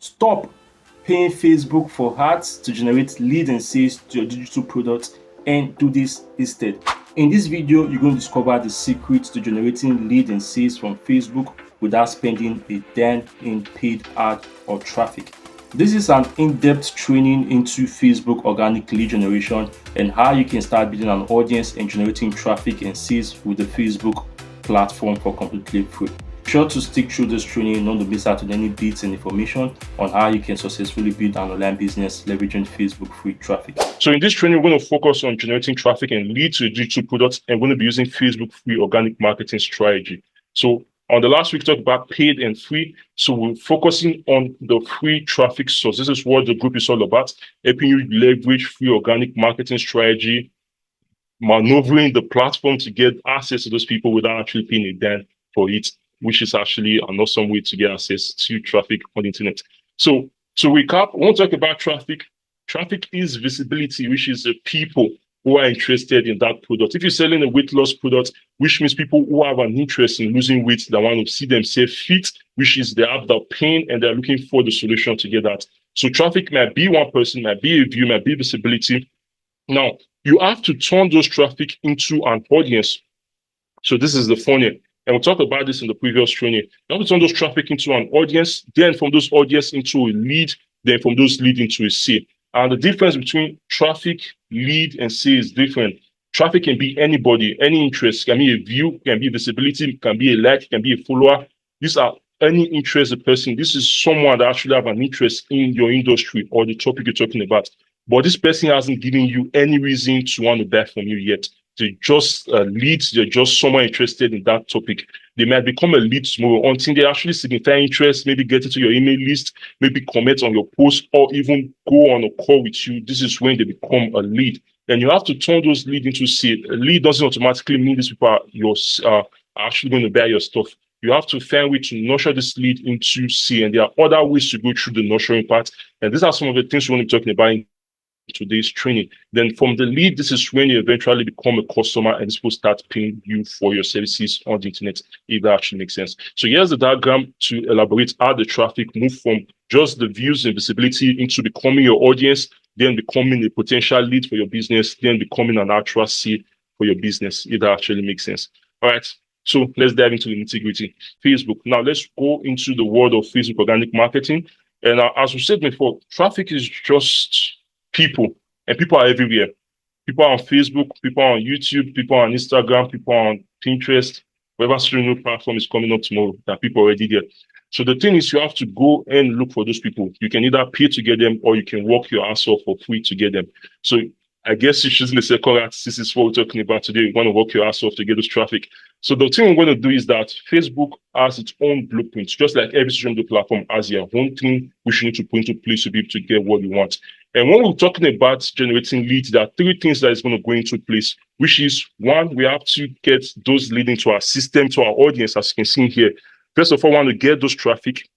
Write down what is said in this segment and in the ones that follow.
Stop paying Facebook for ads to generate lead and sales to your digital products and do this instead. In this video, you're going to discover the secrets to generating lead and sales from Facebook without spending a dime in paid ad or traffic. This is an in-depth training into Facebook organic lead generation and how you can start building an audience and generating traffic and sales with the Facebook platform for completely free. Be sure to stick through this training not to miss out on any bits and information on how you can successfully build an online business leveraging Facebook free traffic. So in this training, we're going to focus on generating traffic and leads to digital products, and we're going to be using Facebook free organic marketing strategy. So on the last week, we talked about paid and free. So we're focusing on the free traffic source. This is what the group is all about, helping you leverage free organic marketing strategy, maneuvering the platform to get access to those people without actually paying a dime for it, which is actually an awesome way to get access to traffic on the internet. So to recap, we want to talk about traffic. Traffic is visibility, which is the people who are interested in that product. If you're selling a weight loss product, which means people who have an interest in losing weight, that want to see themselves fit, which is they have the pain and they're looking for the solution to get that. So traffic might be one person, might be a view, might be visibility. Now, you have to turn those traffic into an audience. So this is the funnel. And we'll talk about this in the previous training. You have to turn those traffic into an audience, then from those audience into a lead, then from those lead into a sale. And the difference between traffic, lead, and sale is different. Traffic can be anybody, any interest, can be a view, can be visibility, can be a like, can be a follower. These are any interested person. This is someone that actually have an interest in your industry or the topic you're talking about. But this person hasn't given you any reason to want to buy from you yet. They're just leads. They're just someone interested in that topic. They might become a lead tomorrow until they actually signify interest, maybe get into your email list, maybe comment on your post, or even go on a call with you. This is when they become a lead. And you have to turn those leads into sale. A lead doesn't automatically mean these people are actually going to buy your stuff. You have to find a way to nurture this lead into sale. And there are other ways to go through the nurturing part. And these are some of the things we want to be talking about in today's training. Then from the lead, this is when you eventually become a customer and people start paying you for your services on the internet, if that actually makes sense. So here's the diagram to elaborate how the traffic move from just the views and visibility into becoming your audience, then becoming a potential lead for your business, then becoming an actual seed for your business, if that actually makes sense. All right. So let's dive into the nitty-gritty. Facebook. Now let's go into the world of Facebook organic marketing. And as we said before, traffic is just people, and people are everywhere. People are on Facebook, people are on YouTube, people are on Instagram, people are on Pinterest. Whatever social platform is coming up tomorrow, there are people already there. So the thing is, you have to go and look for those people. You can either pay to get them, or you can work your ass off for free to get them. So I guess you're choosing the second route. This is what we're talking about today. You want to work your ass off to get this traffic. So the thing we're going to do is that Facebook has its own blueprint, just like every social media platform has their own thing which you need to put into place to be able to get what you want. And when we're talking about generating leads, there are three things that is going to go into place, which is one, we have to get those leading to our system, to our audience, as you can see here. First of all, we want to get those traffic.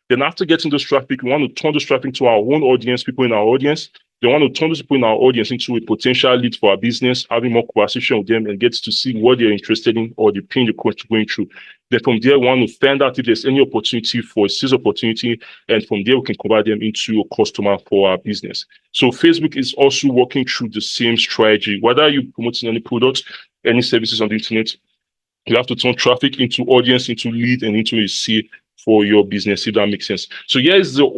Then after getting those traffic, we want to turn those traffic to our own audience, people in our audience. They want to turn those people in our audience into a potential lead for our business, having more conversation with them and get to see what they're interested in or the pain they're going through. Then from there, we want to find out if there's any opportunity for a sales opportunity. And from there, we can convert them into a customer for our business. So Facebook is also working through the same strategy. Whether you're promoting any products, any services on the internet, you have to turn traffic into audience, into lead, and into a sale for your business, if that makes sense. So here is the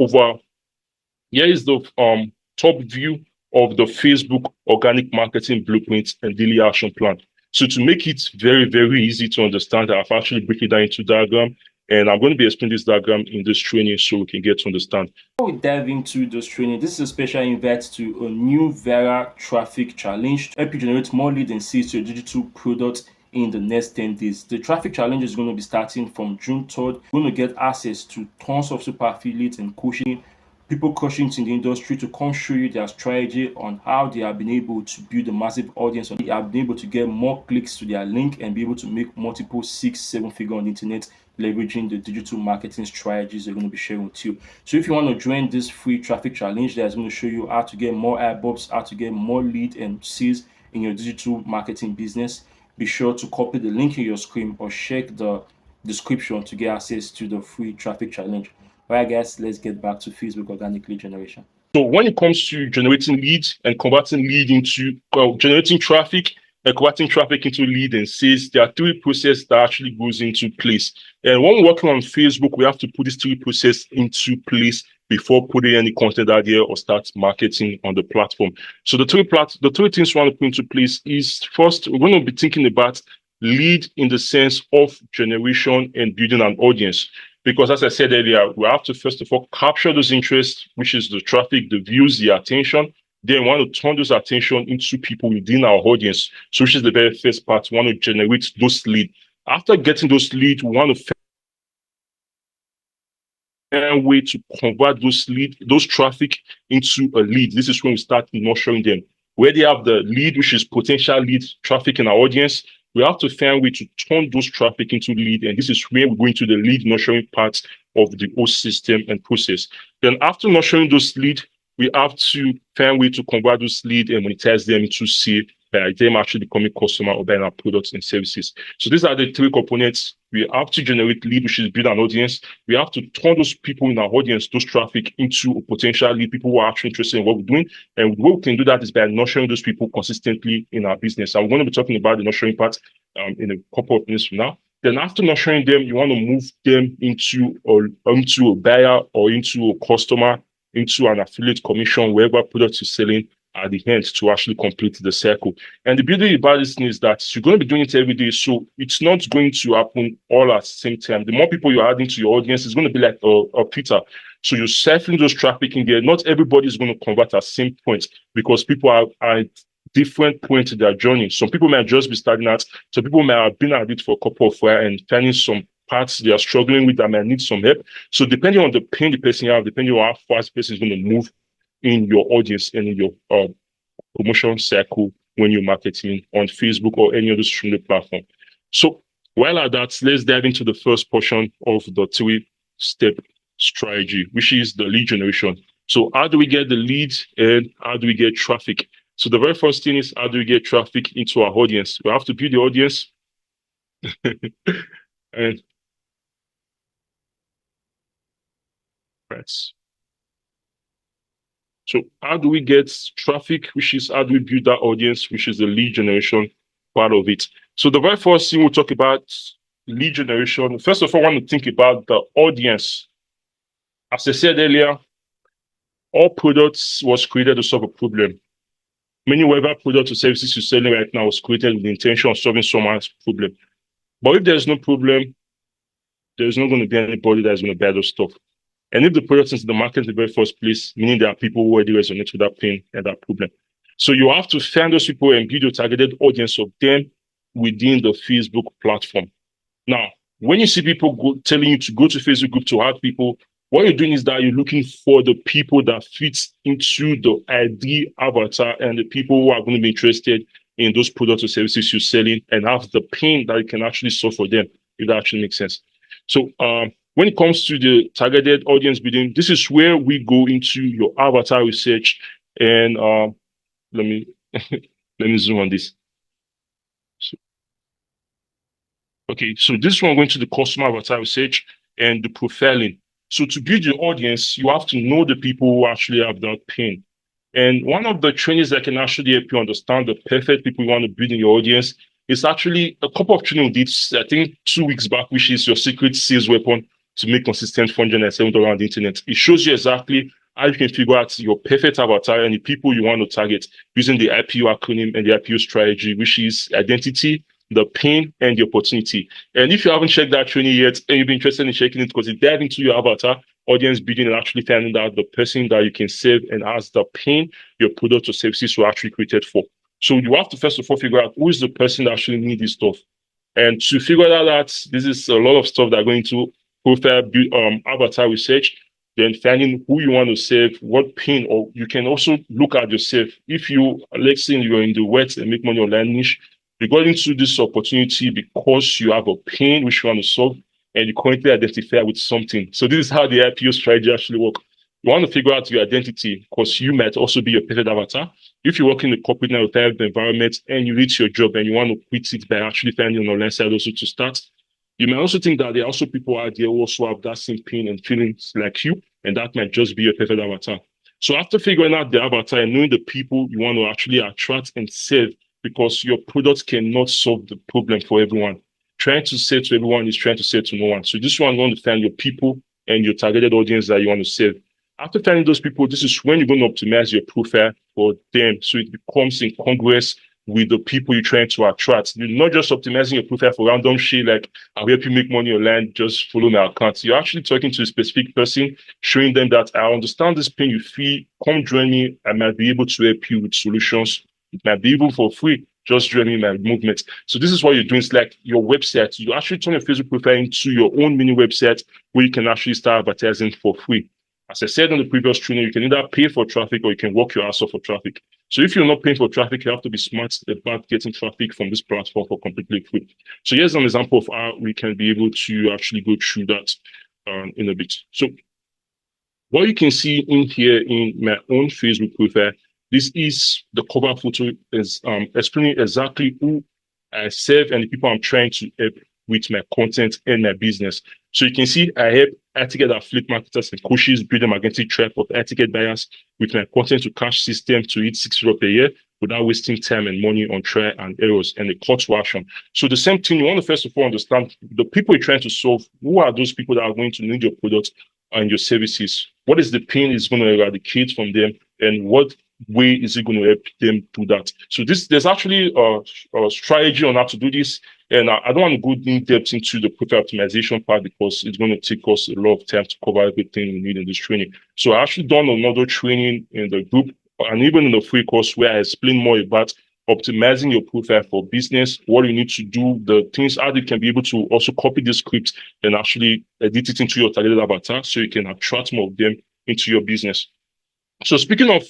top view of the Facebook organic marketing blueprint and daily action plan. So to make it very, very easy to understand, I've actually broken it down into diagram, and I'm going to be explaining this diagram in this training so we can get to understand. Before we dive into this training, this is a special invite to a new viral traffic challenge to help you generate more leads and sales to your digital products in the next 10 days. The traffic challenge is going to be starting from June 3rd. You're going to get access to tons of super affiliates and coaching, people coaching in the industry to come show you their strategy on how they have been able to build a massive audience. They have been able to get more clicks to their link and be able to make multiple 6-7 figure on the internet, leveraging the digital marketing strategies they're going to be sharing with you. So if you want to join this free traffic challenge, that's going to show you how to get more eyeballs, how to get more lead and sales in your digital marketing business. Be sure to copy the link in your screen or check the description to get access to the free traffic challenge. All right, guys, let's get back to Facebook organic lead generation. So when it comes to generating leads and converting lead into generating traffic and converting traffic into lead and sales, there are three processes that actually goes into place. And when we're working on Facebook, we have to put these three processes into place before putting any content out there or start marketing on the platform. So the three things we want to put into place is first, we're going to be thinking about lead in the sense of generation and building an audience. Because as I said earlier, we have to first of all capture those interests, which is the traffic, the views, the attention. Then we want to turn those attention into people within our audience. So which is the very first part. We want to generate those leads. After getting those leads, we want to find a way to convert those traffic into a lead. This is when we start nurturing them. Where they have the lead, which is potential lead traffic in our audience, we have to find a way to turn those traffic into lead. And this is where we go into the lead nurturing part of the whole system and process. Then after nurturing those leads, we have to find a way to convert those leads and monetize them into sale by them actually becoming customer or buying our products and services. So these are the three components. We have to generate lead, which is build an audience. We have to turn those people in our audience, those traffic, into a potential lead, people who are actually interested in what we're doing. And what we can do that is by nurturing those people consistently in our business. I'm going to be talking about the nurturing part in a couple of minutes from now. Then after nurturing them, you want to move them into a buyer or into a customer, into an affiliate commission, wherever product is selling at the end to actually complete the circle. And the beauty about this is that you're going to be doing it every day. So it's not going to happen all at the same time. The more people you're adding to your audience, it's going to be like a Twitter. So you're circling those traffic in there. Not everybody is going to convert at the same point because people are at different points in their journey. Some people might just be starting out. Some people might have been at it for a couple of years and finding some parts they are struggling with that might need some help. So depending on the pain the person has, depending on how fast the person is going to move in your audience and in your promotion cycle when you're marketing on Facebook or any other social media platform. So while at that, let's dive into the first portion of the three-step strategy, which is the lead generation. So how do we get the leads and how do we get traffic? So the very first thing is how do we get traffic into our audience? We have to build the audience. And right. So how do we get traffic, which is how do we build that audience, which is the lead generation part of it. So the very first thing we'll talk about lead generation. First of all, I want to think about the audience. As I said earlier, all products was created to solve a problem. Many whatever products or services you're selling right now was created with the intention of solving someone's problem. But if there's no problem, there's not going to be anybody that's going to buy those stuff. And if the product is in the market in the very first place, meaning there are people who already resonate with that pain and that problem. So you have to find those people and build your targeted audience of them within the Facebook platform. Now, when you see people telling you to go to Facebook group to add people, what you're doing is that you're looking for the people that fit into the ideal avatar and the people who are going to be interested in those products or services you're selling and have the pain that you can actually solve for them, if that actually makes sense. So when it comes to the targeted audience building, this is where we go into your avatar research. And let me let me zoom on this. So, okay, so this one going to the customer avatar research and the profiling. So to build your audience, you have to know the people who actually have that pain. And one of the trainings that can actually help you understand the perfect people you want to build in your audience is actually a couple of training we did, I think 2 weeks back, which is your secret sales weapon to make consistent $407 on the internet. It shows you exactly how you can figure out your perfect avatar and the people you want to target using the IPO acronym and the IPO strategy, which is identity, the pain, and the opportunity. And if you haven't checked that training yet and you've been interested in checking it because it dives into your avatar, audience building, and actually finding out the person that you can serve and has the pain your product or services were actually created for. So you have to first of all figure out who is the person that actually needs this stuff. And to figure that out, this is a lot of stuff that are going to profile avatar research, then finding who you want to serve, what pain, or you can also look at yourself. If you, let's say you're in the wet and make money online niche, you got into this opportunity because you have a pain which you want to solve and you currently identify with something. So this is how the IPO strategy actually works. You want to figure out your identity because you might also be your perfect avatar. If you work in the corporate 9-to-5 environment and you reach your job and you want to quit it by actually finding an online side also to start, You may also think that there are also people out there who also have that same pain and feelings like you, and that might just be your perfect avatar. So after figuring out the avatar and knowing the people you want to actually attract and serve, because your product cannot solve the problem for everyone. Trying to say to everyone is trying to say to no one. So this one, you want to find your people and your targeted audience that you want to serve. After finding those people, this is when you're going to optimize your profile for them so it becomes incongruous with the people you're trying to attract. You're not just optimizing your profile for random shit like I'll help you make money online, just follow my account. You're actually talking to a specific person, showing them that I understand this pain you feel. Come join me. I might be able to help you with solutions. It might be even for free. Just join me in my movement. So this is what you're doing. It's like your website. You actually turn your Facebook profile into your own mini website where you can actually start advertising for free. As I said on the previous training, you can either pay for traffic or you can work your ass off for traffic. So if you're not paying for traffic, you have to be smart about getting traffic from this platform for completely free. So here's an example of how we can be able to actually go through that in a bit. So what you can see in here in my own Facebook profile, this is the cover photo is explaining exactly who I serve and the people I'm trying to help with my content and my business. So you can see I help etiquette affiliate marketers and coaches build a magnetic tribe of etiquette buyers with my content to cash system to hit 6 figures per year without wasting time and money on trial and errors and a call to action. So the same thing, you want to first of all understand the people you're trying to solve. Who are those people that are going to need your product and your services? What is the pain is going to eradicate from them, and what way is it going to help them do that? So there's actually a strategy on how to do this. And I don't want to go in depth into the profile optimization part because it's going to take us a lot of time to cover everything we need in this training. So I actually done another training in the group and even in the free course where I explain more about optimizing your profile for business, what you need to do, the things, how you can be able to also copy the script and actually edit it into your targeted avatar so you can attract more of them into your business. So speaking of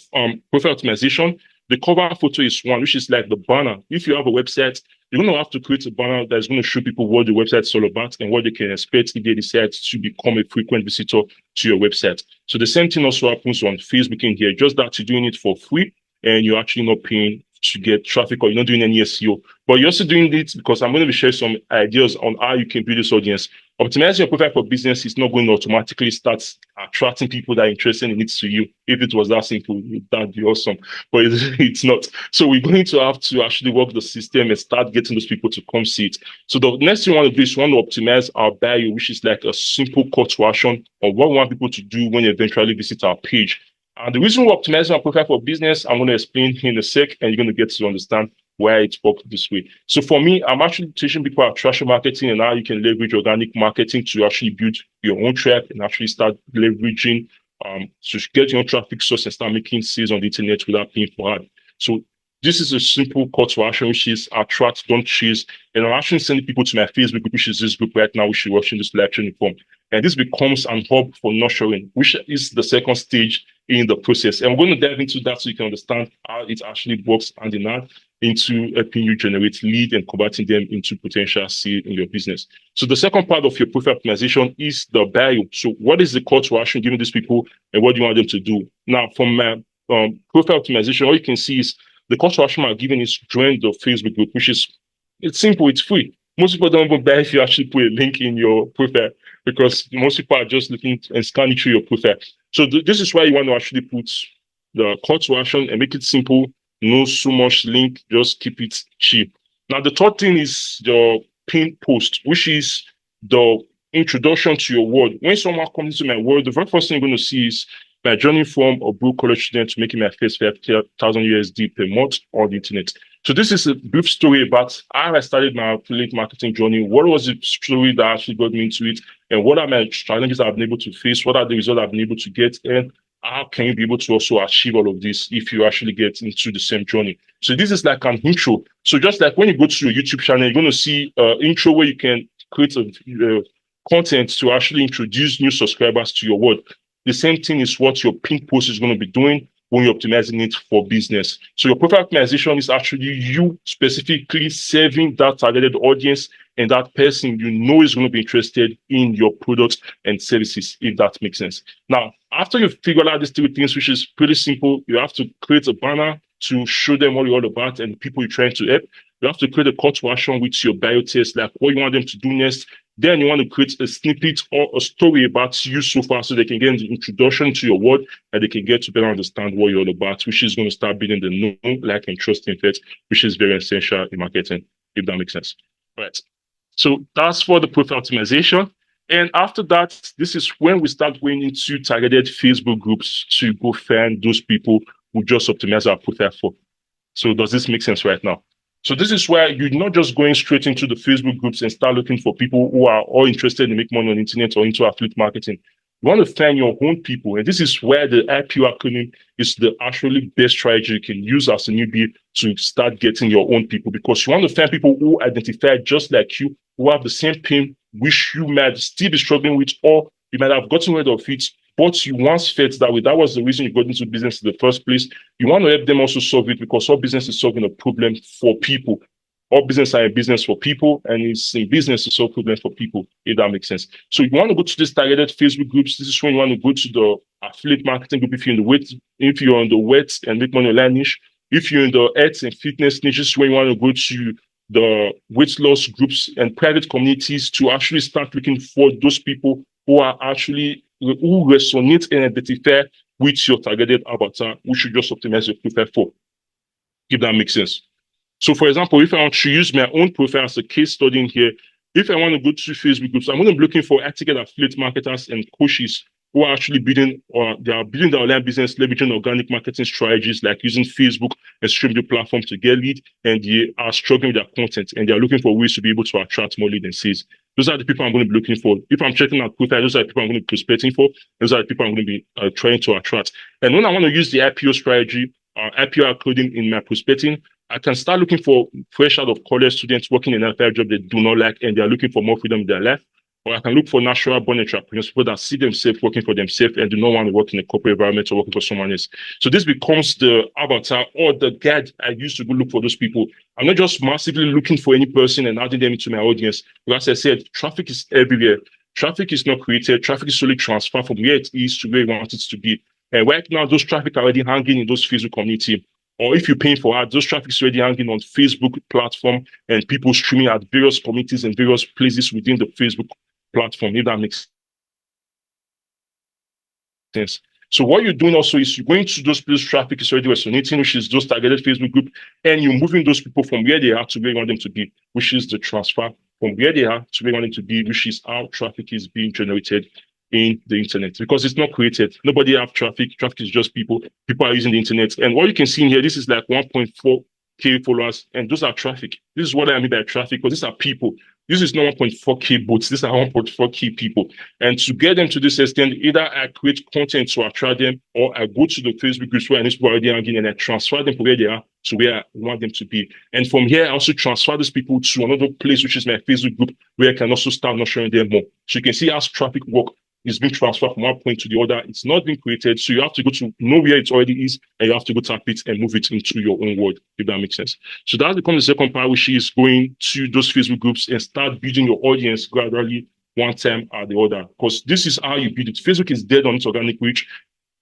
profile optimization, the cover photo is one, which is like the banner. If you have a website, you're going to have to create a banner that's going to show people what the website is all about and what they can expect if they decide to become a frequent visitor to your website. So the same thing also happens on Facebook in here, just that you're doing it for free and you're actually not paying to get traffic or you're not doing any SEO. But you're also doing it because I'm going to be sharing some ideas on how you can build this audience. Optimizing your profile for business is not going to automatically start attracting people that are interested in it to you. If it was that simple, that'd be awesome. But it's not. So we're going to have to actually work the system and start getting those people to come see it. So the next thing we want to do is we want to optimize our bio, which is like a simple call to action of what we want people to do when they eventually visit our page. And the reason we're optimizing our profile for business, I'm going to explain in a sec, and you're going to get to understand why it works this way. So for me, I'm actually teaching people attraction marketing and how you can leverage organic marketing to actually build your own tribe and actually start leveraging to get your own traffic source and start making sales on the internet without paying for ad. So this is a simple call to action, which is attract, don't chase. And I'm actually sending people to my Facebook group, which is this group right now, which you're watching this live training from. And this becomes an hub for nurturing, which is the second stage in the process. And we're going to dive into that so you can understand how it actually works hand in hand into helping you generate lead and converting them into potential sale in your business. So the second part of your profile optimization is the bio. So what is the call to action given these people and what do you want them to do? Now, from my profile optimization, all you can see is the call to action I'm giving is join the Facebook group, which is, it's simple, it's free. Most people don't even buy if you actually put a link in your profile because most people are just looking and scanning through your profile. So this is why you want to actually put the call to action and make it simple. No so much link, just keep it cheap. Now, the third thing is the pin post, which is the introduction to your world. When someone comes into my world, the very first thing you're going to see is my journey from a blue college student to making my first 5,000 USD per month on the internet. So this is a brief story about how I started my affiliate marketing journey. What was the story that actually got me into it? And what are my challenges I've been able to face? What are the results I've been able to get? And how can you be able to also achieve all of this if you actually get into the same journey? So this is like an intro. So just like when you go to your YouTube channel, you're going to see an intro where you can create a content to actually introduce new subscribers to your world. The same thing is what your pin post is going to be doing when you're optimizing it for business. So your profile optimization is actually you specifically serving that targeted audience and that person you know is going to be interested in your products and services, if that makes sense. Now, after you've figured out these three things, which is pretty simple, you have to create a banner to show them what you're all about and people you're trying to help. You have to create a call to action with your bio test, like what you want them to do next. Then you want to create a snippet or a story about you so far so they can get an introduction to your work and they can get to better understand what you're all about, which is going to start building the know, like, and trust effect, which is very essential in marketing, if that makes sense. All right. So that's for the profile optimization. And after that, this is when we start going into targeted Facebook groups to go find those people who just optimize our profile for. So does this make sense right now? So this is where you're not just going straight into the Facebook groups and start looking for people who are all interested in making money on the internet or into affiliate marketing. You want to find your own people. And this is where the IPO acronym is the actually best strategy you can use as a newbie to start getting your own people, because you want to find people who identify just like you, who have the same pain, which you might still be struggling with, or you might have gotten rid of it, but you once felt that way. That was the reason you got into business in the first place. You want to help them also solve it, because all business is solving a problem for people. All business are in business for people, and it's in business to solve problems for people, if that makes sense. So you want to go to these targeted Facebook groups. This is when you want to go to the affiliate marketing group if you're in the weight, if you're on the weight and make money online niche. If you're in the health and fitness niche, this is when you want to go to the weight loss groups and private communities to actually start looking for those people who are actually who resonate and identify with your targeted avatar, which you just optimize your profile for, if that makes sense. So for example, if I want to use my own profile as a case study in here, if I want to go to Facebook groups, I'm going to be looking for high-ticket affiliate marketers and coaches who are actually building, or they are building their online business, leveraging organic marketing strategies like using Facebook and streaming the platform to get lead, and they are struggling with their content and they are looking for ways to be able to attract more lead and sales. Those are the people I'm going to be looking for. If I'm checking out profile, those are the people I'm going to be prospecting for. Those are the people I'm going to be trying to attract. And when I want to use the IPO strategy, IPO coding in my prospecting, I can start looking for fresh out of college students working in a job they do not like and they are looking for more freedom in their life. Or I can look for natural born entrepreneurs, people that see themselves working for themselves and do not want to work in a corporate environment or working for someone else. So this becomes the avatar or the guide I use to go look for those people. I'm not just massively looking for any person and adding them into my audience. But as I said, traffic is everywhere. Traffic is not created. Traffic is solely transferred from where it is to where you want it to be. And right now, those traffic are already hanging in those Facebook community. Or if you're paying for ads, those traffic is already hanging on Facebook platform and people streaming at various communities and various places within the Facebook platform, if that makes sense. So what you're doing also is you're going to those places traffic is already resonating, which is those targeted Facebook group, and you're moving those people from where they are to where you want them to be, which is the transfer from where they are to where you want them to be, which is how traffic is being generated in the internet, because it's not created. Nobody have traffic. Traffic is just people. People are using the internet. And what you can see in here, this is like 1.4K followers, and those are traffic. This is what I mean by traffic, because these are people. This is not 1.4K bots. These are 1.4K people. And to get them to this extent, either I create content to attract them, or I go to the Facebook groups where these people are already hanging and I transfer them from where they are to where I want them to be. And from here, I also transfer these people to another place, which is my Facebook group, where I can also start nurturing them more. So you can see how traffic work is being transferred from one point to the other. It's not being created. So you have to go to know where it already is, and you have to go tap it and move it into your own world, if that makes sense. So that becomes the second part, which is going to those Facebook groups and start building your audience gradually, one time at the other. Because this is how you build it. Facebook is dead on its organic reach.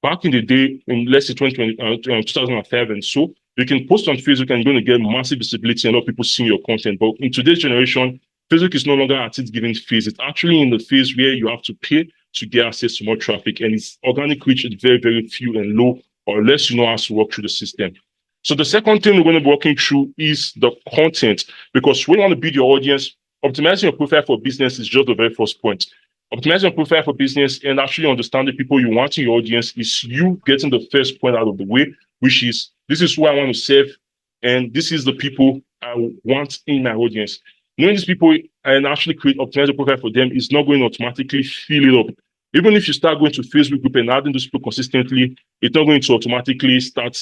Back in the day, in let's say 2005 and so, you can post on Facebook and you're going to get massive visibility and a lot of people seeing your content. But in today's generation, Facebook is no longer at its giving phase. It's actually in the phase where you have to pay to get access to more traffic, and its organic reach is very, very few and low, or unless you know how to work through the system. So the second thing we're going to be working through is the content, because when you want to build your audience, optimizing your profile for business is just the very first point. Optimizing your profile for business and actually understanding people you want in your audience is you getting the first point out of the way, which is, this is who I want to serve, and this is the people I want in my audience. Knowing these people and actually optimize a profile for them is not going to automatically fill it up. Even if you start going to Facebook group and adding those people consistently, it's not going to automatically start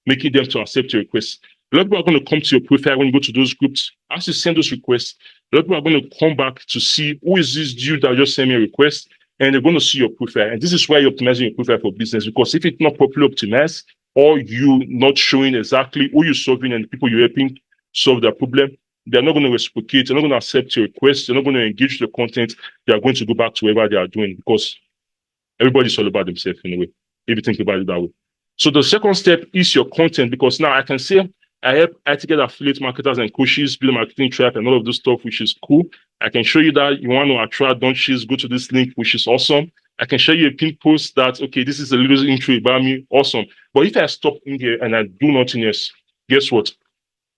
making them to accept your requests. A lot of people are going to come to your profile when you go to those groups. As you send those requests, a lot of people are going to come back to see who is this dude that just sent me a request, and they're going to see your profile. And this is why you're optimizing your profile for business, because if it's not properly optimized, or you not showing exactly who you're solving and the people you're helping solve their problem, they're not going to reciprocate, they're not going to accept your requests, they're not going to engage the content, they are going to go back to whatever they are doing, because everybody's all about themselves in a way, if you think about it that way. So the second step is your content, because now I can say I help etiquette affiliate marketers and coaches build a marketing tribe and all of this stuff, which is cool. I can show you that you want to attract launches, go to this link, which is awesome. I can show you a pin post that, okay, this is a little intro about me, awesome. But if I stop in here and I do nothing else, guess what?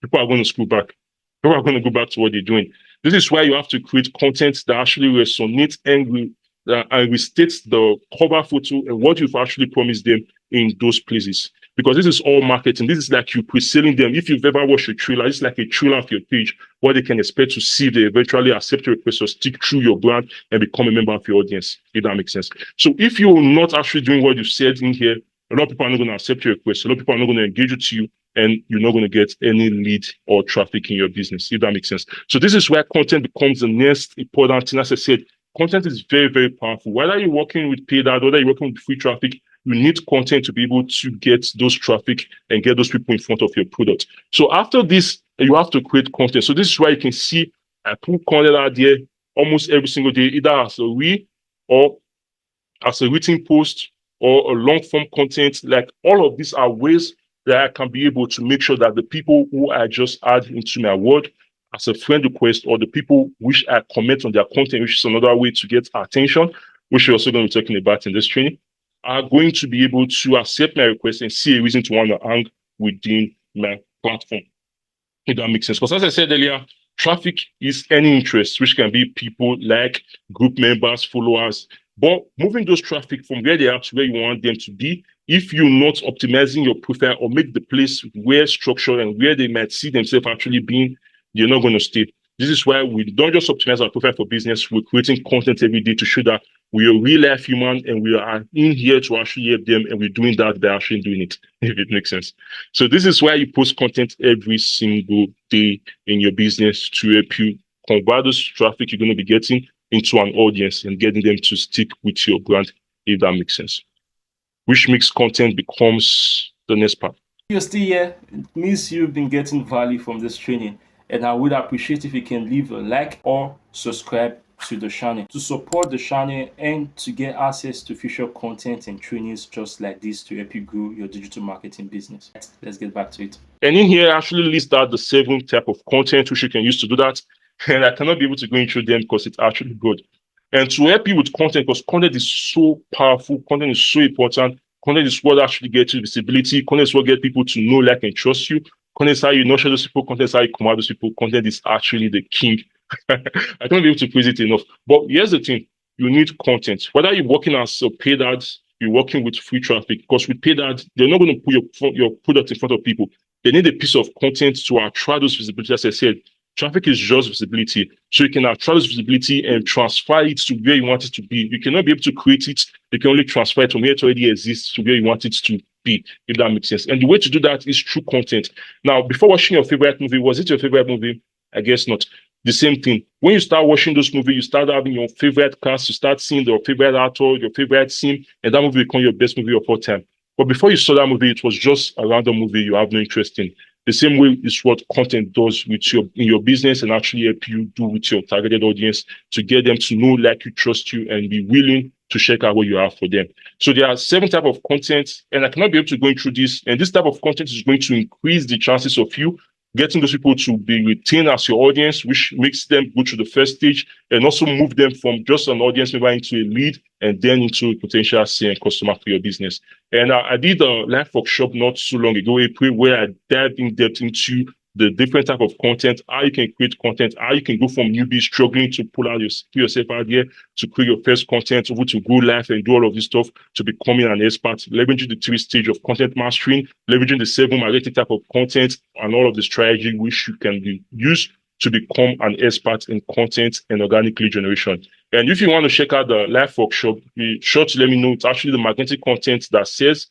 People are going to scroll back. People are going to go back to what they're doing. This is why you have to create content that actually resonates and restates the cover photo and what you've actually promised them in those places. Because this is all marketing. This is like you pre-selling them. If you've ever watched a trailer, it's like a trailer of your page, what they can expect to see if they eventually accept your request or stick through your brand and become a member of your audience, if that makes sense. So if you're not actually doing what you said in here, a lot of people are not going to accept your request. A lot of people are not going to engage with you, and you're not going to get any lead or traffic in your business, if that makes sense. So this is where content becomes the next important thing. As I said, content is very, very powerful. Whether you're working with paid ad, whether you're working with free traffic, you need content to be able to get those traffic and get those people in front of your product. So after this, you have to create content. So this is why you can see I put content out there almost every single day, either as a reel or as a written post or a long form content. Like all of these are ways that I can be able to make sure that the people who I just add into my world as a friend request, or the people which I comment on their content, which is another way to get attention, which we're also going to be talking about in this training, are going to be able to accept my request and see a reason to want to hang within my platform. If that makes sense. Because as I said earlier, traffic is any interest, which can be people like group members, followers. But moving those traffic from where they are to where you want them to be, if you're not optimizing your profile or make the place where structured and where they might see themselves actually being, you're not going to stay. This is why we don't just optimize our profile for business. We're creating content every day to show that we are real life human and we are in here to actually help them, and we're doing that by actually doing it, if it makes sense. So this is why you post content every single day in your business to help you convert this traffic you're going to be getting into an audience and getting them to stick with your brand, if that makes sense. Which makes content becomes the next part. If you're still here, it means you've been getting value from this training, and I would appreciate if you can leave a like or subscribe to the channel to support the channel and to get access to future content and trainings just like this to help you grow your digital marketing business. Let's get back to it. And in here, I actually list out the 7 type of content which you can use to do that. And I cannot be able to go into them because it's actually good. And to help you with content, because content is so powerful, content is so important. Content is what actually gets you visibility. Content is what gets people to know, like, and trust you. Content is how you nurture those people. Content is how you command those people. Content is actually the king. I can't be able to praise it enough. But here's the thing. You need content. Whether you're working as a paid ads, you're working with free traffic. Because with paid ads, they're not going to put your product in front of people. They need a piece of content to attract those visibility. As I said, traffic is just visibility. So you can attract this visibility and transfer it to where you want it to be. You cannot be able to create it. You can only transfer it from where it already exists to where you want it to be, if that makes sense. And the way to do that is through content. Now, before watching your favorite movie, was it your favorite movie? I guess not. The same thing. When you start watching those movies, you start having your favorite cast, you start seeing your favorite actor, your favorite scene, and that movie becomes your best movie of all time. But before you saw that movie, it was just a random movie you have no interest in. The same way is what content does with in your business and actually help you do with your targeted audience to get them to know, like you, trust you, and be willing to check out what you have for them. So there are 7 types of content, and I cannot be able to go through this. And this type of content is going to increase the chances of you getting those people to be retained as your audience, which makes them go to the first stage and also move them from just an audience member into a lead and then into a potential sale and customer for your business. And I did a live workshop not so long ago, April, where I dived in depth into the different type of content, how you can create content, how you can go from newbie struggling to pull yourself out there to create your first content, over to go live and do all of this stuff to becoming an expert, leveraging the 3 stage of content mastering, leveraging the 7 marketing type of content, and all of the strategy which you can use to become an expert in content and organic lead generation. And if you want to check out the live workshop, be sure to let me know. It's actually the magnetic content that says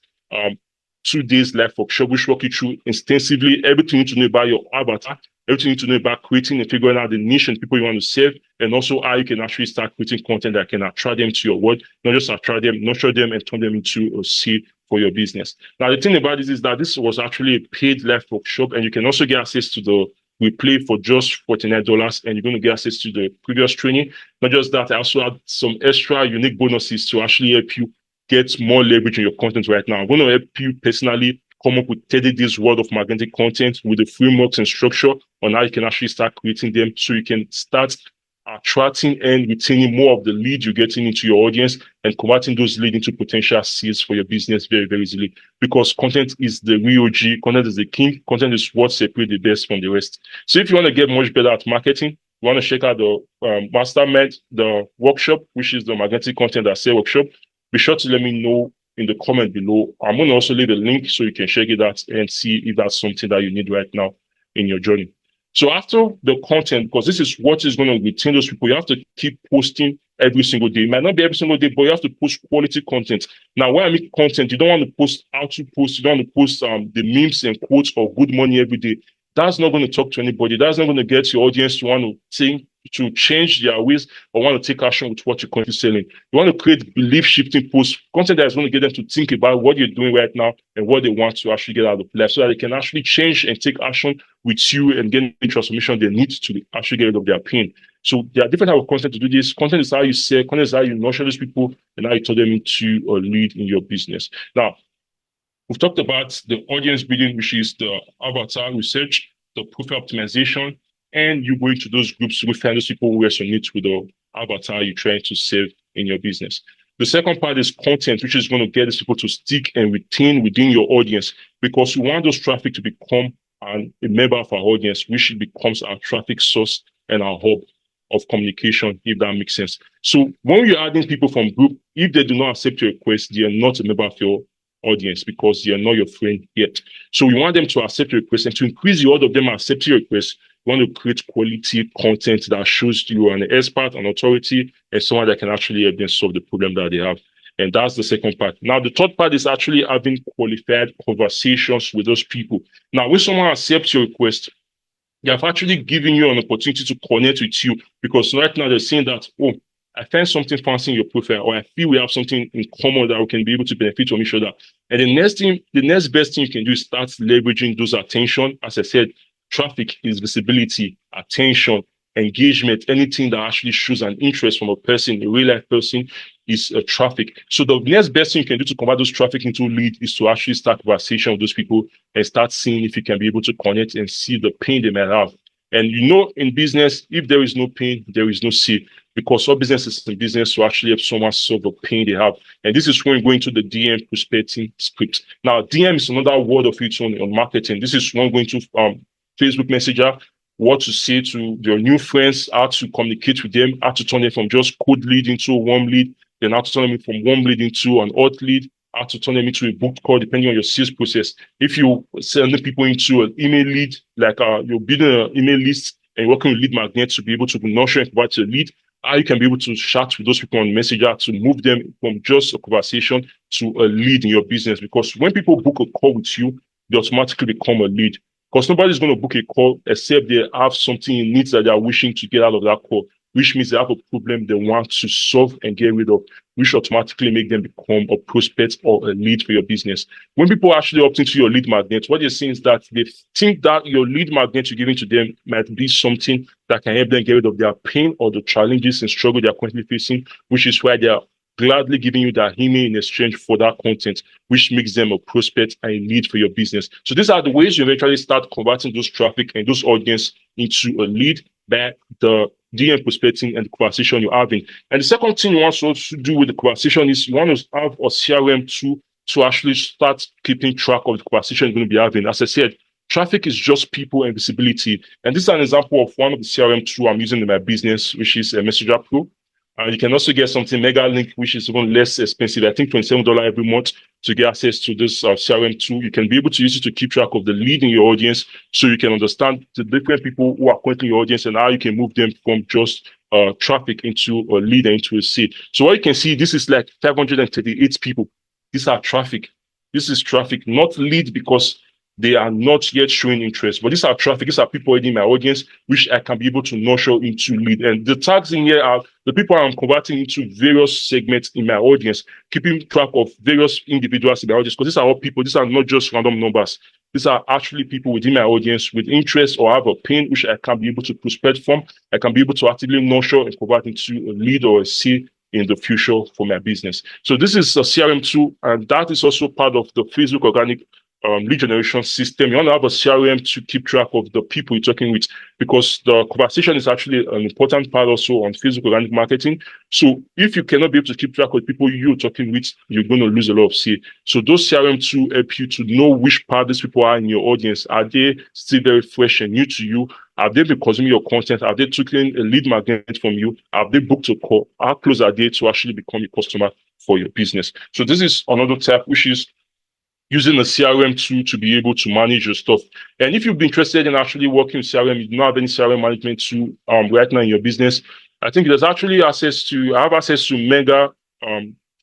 2 days live workshop, which walk you through extensively everything you need to know about your avatar, everything you need to know about creating and figuring out the niche and people you want to serve, and also how you can actually start creating content that can attract them to your world, not just attract them, nurture them, and turn them into a seed for your business. Now, the thing about this is that this was actually a paid live workshop, and you can also get access to the replay for just $49, and you're going to get access to the previous training. Not just that, I also had some extra unique bonuses to actually help you get more leverage in your content right now. I'm going to help you personally come up with 30 days worth of magnetic content with the frameworks and structure on how you can actually start creating them, so you can start attracting and retaining more of the leads you're getting into your audience and converting those leads into potential sales for your business very, very easily. Because content is the real G, content is the king, content is what separates the best from the rest. So if you want to get much better at marketing, you want to check out the mastermind, the workshop, which is the magnetic content that sale workshop, be sure to let me know in the comment below. I'm going to also leave a link so you can check it out and see if that's something that you need right now in your journey. So after the content, because this is what is going to retain those people, you have to keep posting every single day. It might not be every single day, but you have to post quality content. Now, when I mean content, you don't want to post how to post, you don't want to post the memes and quotes or good money every day. That's not going to talk to anybody. That's not going to get your audience to want to think, to change their ways or want to take action with what you're currently selling. You want to create belief shifting posts, content that is going to get them to think about what you're doing right now and what they want to actually get out of life, so that they can actually change and take action with you and get the transformation they need to actually get rid of their pain. So there are different types of content to do this. Content is how you sell, content is how you nurture those people, and how you turn them into a lead in your business. Now, we've talked about the audience building, which is the avatar research, the profile optimization, and you go into those groups to find those people who resonate with the avatar you're trying to serve in your business. The second part is content, which is going to get these people to stick and retain within your audience, because you want those traffic to become a member of our audience, which becomes our traffic source and our hub of communication, if that makes sense. So when you're adding people from group, if they do not accept your request, they are not a member of your audience because they are not your friend yet. So you want them to accept your request, and to increase the order of them accepting your request, you want to create quality content that shows you are an expert, an authority, and someone that can actually help them solve the problem that they have. And that's the second part. Now, the third part is actually having qualified conversations with those people. Now, when someone accepts your request, they have actually given you an opportunity to connect with you, because right now they're saying that, oh, I find something fancy in your profile, or I feel we have something in common that we can be able to benefit from each other. And the next best thing you can do is start leveraging those attention. As I said, traffic is visibility, attention, engagement. Anything that actually shows an interest from a person, a real life person, is traffic. So the next best thing you can do to convert those traffic into lead is to actually start conversation with those people and start seeing if you can be able to connect and see the pain they might have. And you know, in business, if there is no pain, there is no sale, because all business is in business to actually help someone solve the pain they have. And this is when we go into the DM prospecting script. Now, DM is another word of its own on marketing. This is when going to Facebook Messenger, what to say to your new friends, how to communicate with them, how to turn them from just cold lead into a warm lead, then how to turn them from warm lead into an hot lead, how to turn them into a booked call, depending on your sales process. If you send people into an email lead, like you're building an email list and working with lead magnets to be able to nurture and convert a lead, how you can be able to chat with those people on Messenger to move them from just a conversation to a lead in your business. Because when people book a call with you, they automatically become a lead. Because nobody's going to book a call except they have something in needs that they are wishing to get out of that call, which means they have a problem they want to solve and get rid of, which automatically make them become a prospect or a lead for your business. When people actually opt into your lead magnet, what they're saying is that they think that your lead magnet you're giving to them might be something that can help them get rid of their pain or the challenges and struggle they're currently facing, which is why they're gladly giving you that email in exchange for that content, which makes them a prospect and a lead for your business. So these are the ways you eventually start converting those traffic and those audience into a lead by the DM prospecting and the conversation you're having. And the second thing you want to do with the conversation is you want to have a CRM tool to actually start keeping track of the conversation you're going to be having. As I said, traffic is just people and visibility. And this is an example of one of the CRM tools I'm using in my business, which is a Messenger Pro. And you can also get something Mega Link, which is even less expensive. I think $27 every month to get access to this CRM tool. You can be able to use it to keep track of the lead in your audience, so you can understand the different people who are currently in your audience and how you can move them from just traffic into a lead and into a seed. So what you can see, this is like 538 people. These are traffic. This is traffic, not lead, because they are not yet showing interest. But these are traffic. These are people already in my audience, which I can be able to nurture into lead. And the tags in here are the people I'm converting into various segments in my audience, keeping track of various individuals in my audience, because these are all people. These are not just random numbers. These are actually people within my audience with interest or have a pain, which I can be able to prospect from. I can be able to actively nurture and convert into a lead or a seed in the future for my business. So this is a CRM tool, and that is also part of the Facebook organic lead generation system, you want to have a CRM to keep track of the people you're talking with, because the conversation is actually an important part also on Facebook organic marketing. So if you cannot be able to keep track of people you're talking with, you're going to lose a lot of sales. So those CRM tools help you to know which part these people are in your audience. Are they still very fresh and new to you? Have they been consuming your content? Have they taken a lead magnet from you? Have they booked a call? How close are they to actually become a customer for your business? So this is another tab, which is using a CRM tool to be able to manage your stuff. And if you've been interested in actually working with CRM, you do not have any CRM management tool right now in your business, I think there's actually I have access to Mega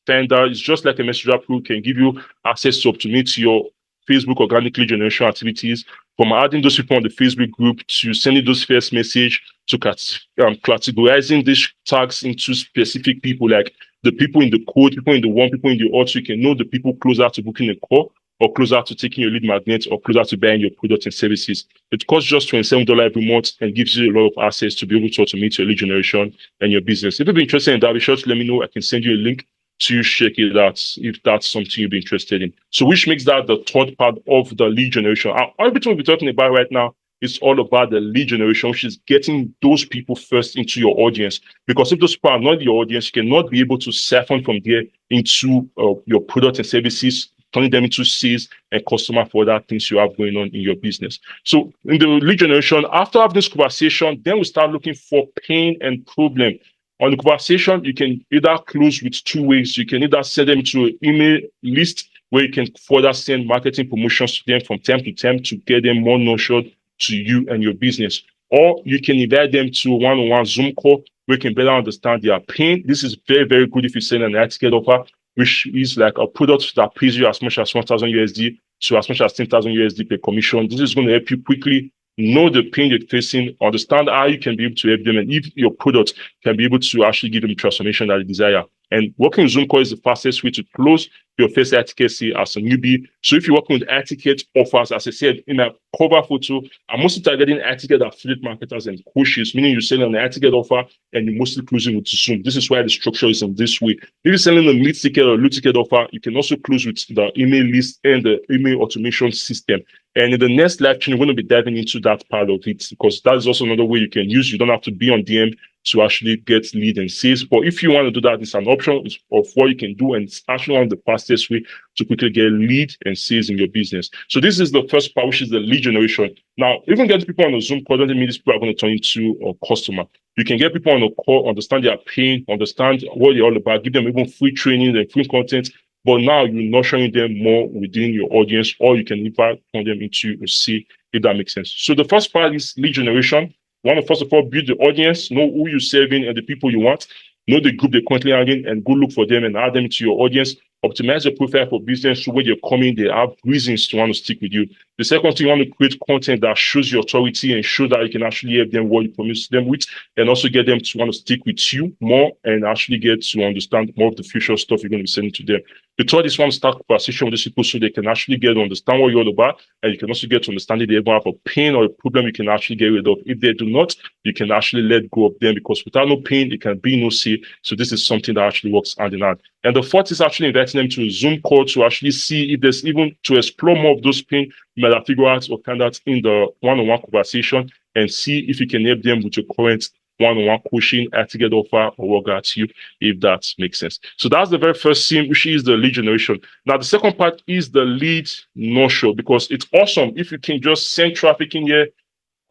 Tender. It's just like a Messenger Pro, can give you access to automate your Facebook organic lead generation activities, from adding those people on the Facebook group to sending those first message to categorizing these tags into specific people, like the people in the code, people in the one, people in the odd, so you can know the people closer to booking a call, or closer to taking your lead magnet, or closer to buying your products and services. It costs just $27 every month and gives you a lot of access to be able to automate your lead generation and your business. If you're interested in that, be sure to let me know. I can send you a link to check it out if that's something you'd be interested in. So which makes that the third part of the lead generation. Everything we're talking about right now is all about the lead generation, which is getting those people first into your audience. Because if those people are not your audience, you cannot be able to siphon from there into your products and services, turning them into sales and customer for other things you have going on in your business. So in the lead generation, after having this conversation, then we start looking for pain and problem. On the conversation, you can either close with two ways. You can either send them to an email list where you can further send marketing promotions to them from time to time to get them more nurtured to you and your business. Or you can invite them to a one-on-one Zoom call where you can better understand their pain. This is very, very good if you send an etiquette offer, which is like a product that pays you as much as 1,000 USD to as much as 10,000 USD per commission. This is going to help you quickly know the pain you're facing, understand how you can be able to help them, and if your product can be able to actually give them the transformation that they desire. And working Zoom call is the fastest way to close your first etiquette as a newbie. So if you're working with etiquette offers, as I said in a cover photo, I'm mostly targeting etiquette affiliate marketers and coaches, meaning you're selling an etiquette offer and you're mostly closing with Zoom. This is why the structure is in this way. If you're selling a mid ticket or low ticket offer, you can also close with the email list and the email automation system. And in the next lecture, we're going to be diving into that part of it, because that is also another way you can use. You don't have to be on DM to actually get lead and sales. But if you want to do that, it's an option of what you can do, and it's actually one of the fastest way to quickly get lead and sales in your business. So this is the first part, which is the lead generation. Now, even getting people on a Zoom call doesn't mean these people are going to turn into a customer. You can get people on a call, understand their pain, understand what they're all about, give them even free training and free content. But now you're nurturing them more within your audience, or you can even turn them into a sale, if that makes sense. So the first part is lead generation. You want to first of all build the audience, know who you're serving and the people you want, know the group they're currently having, and go look for them and add them to your audience. Optimize your profile for business, so when you're coming, they have reasons to want to stick with you. The second thing, you want to create content that shows your authority and show that you can actually help them what you promise them with, and also get them to want to stick with you more and actually get to understand more of the future stuff you're going to be sending to them. The third is, want to start conversation with these people so they can actually get to understand what you're all about, and you can also get to understand if they ever have a pain or a problem you can actually get rid of. If they do not, you can actually let go of them, because without no pain, it can be no sale. So this is something that actually works hand in hand. And the fourth is actually inviting them to a Zoom call to actually see if there's even to explore more of those pain you might have figured out or kind out in the one-on-one conversation, and see if you can help them with your current one-on-one coaching, etiquette offer, or work at you, if that makes sense. So that's the very first thing, which is the lead generation. Now, the second part is the lead nurture, because it's awesome if you can just send traffic in here,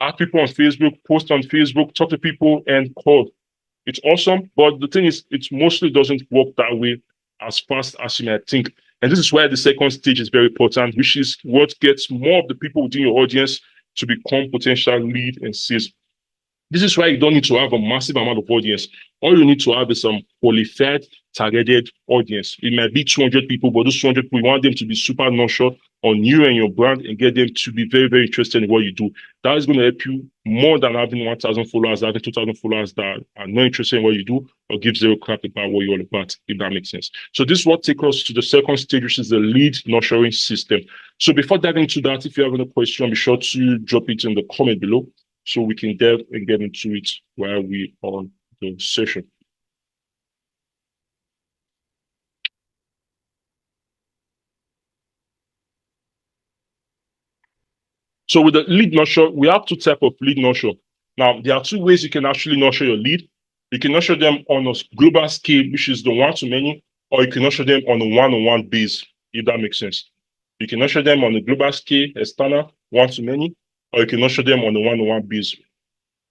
add people on Facebook, post on Facebook, talk to people, and call. It's awesome, but the thing is, it mostly doesn't work that way as fast as you might think. And this is why the second stage is very important, which is what gets more of the people within your audience to become potential lead and sales. This is why you don't need to have a massive amount of audience. All you need to have is some qualified, targeted audience. It might be 200 people, but those 200 people, you want them to be super nurtured on you and your brand, and get them to be very, very interested in what you do. That is going to help you more than having 1,000 followers, having 2,000 followers that are not interested in what you do or give zero crap about what you're all about, if that makes sense. So this is what takes us to the second stage, which is the lead nurturing system. So before diving into that, if you have any question, be sure to drop it in the comment below, so we can delve and get into it while we are on the session. So with the lead nurture, we have two types of lead nurture. Now, there are two ways you can actually nurture your lead. You can nurture them on a global scale, which is the one-to-many, or you can nurture them on a one-on-one base, if that makes sense. You can nurture them on a global scale, external, one-to-many, or you can nurture them on a one-on-one base.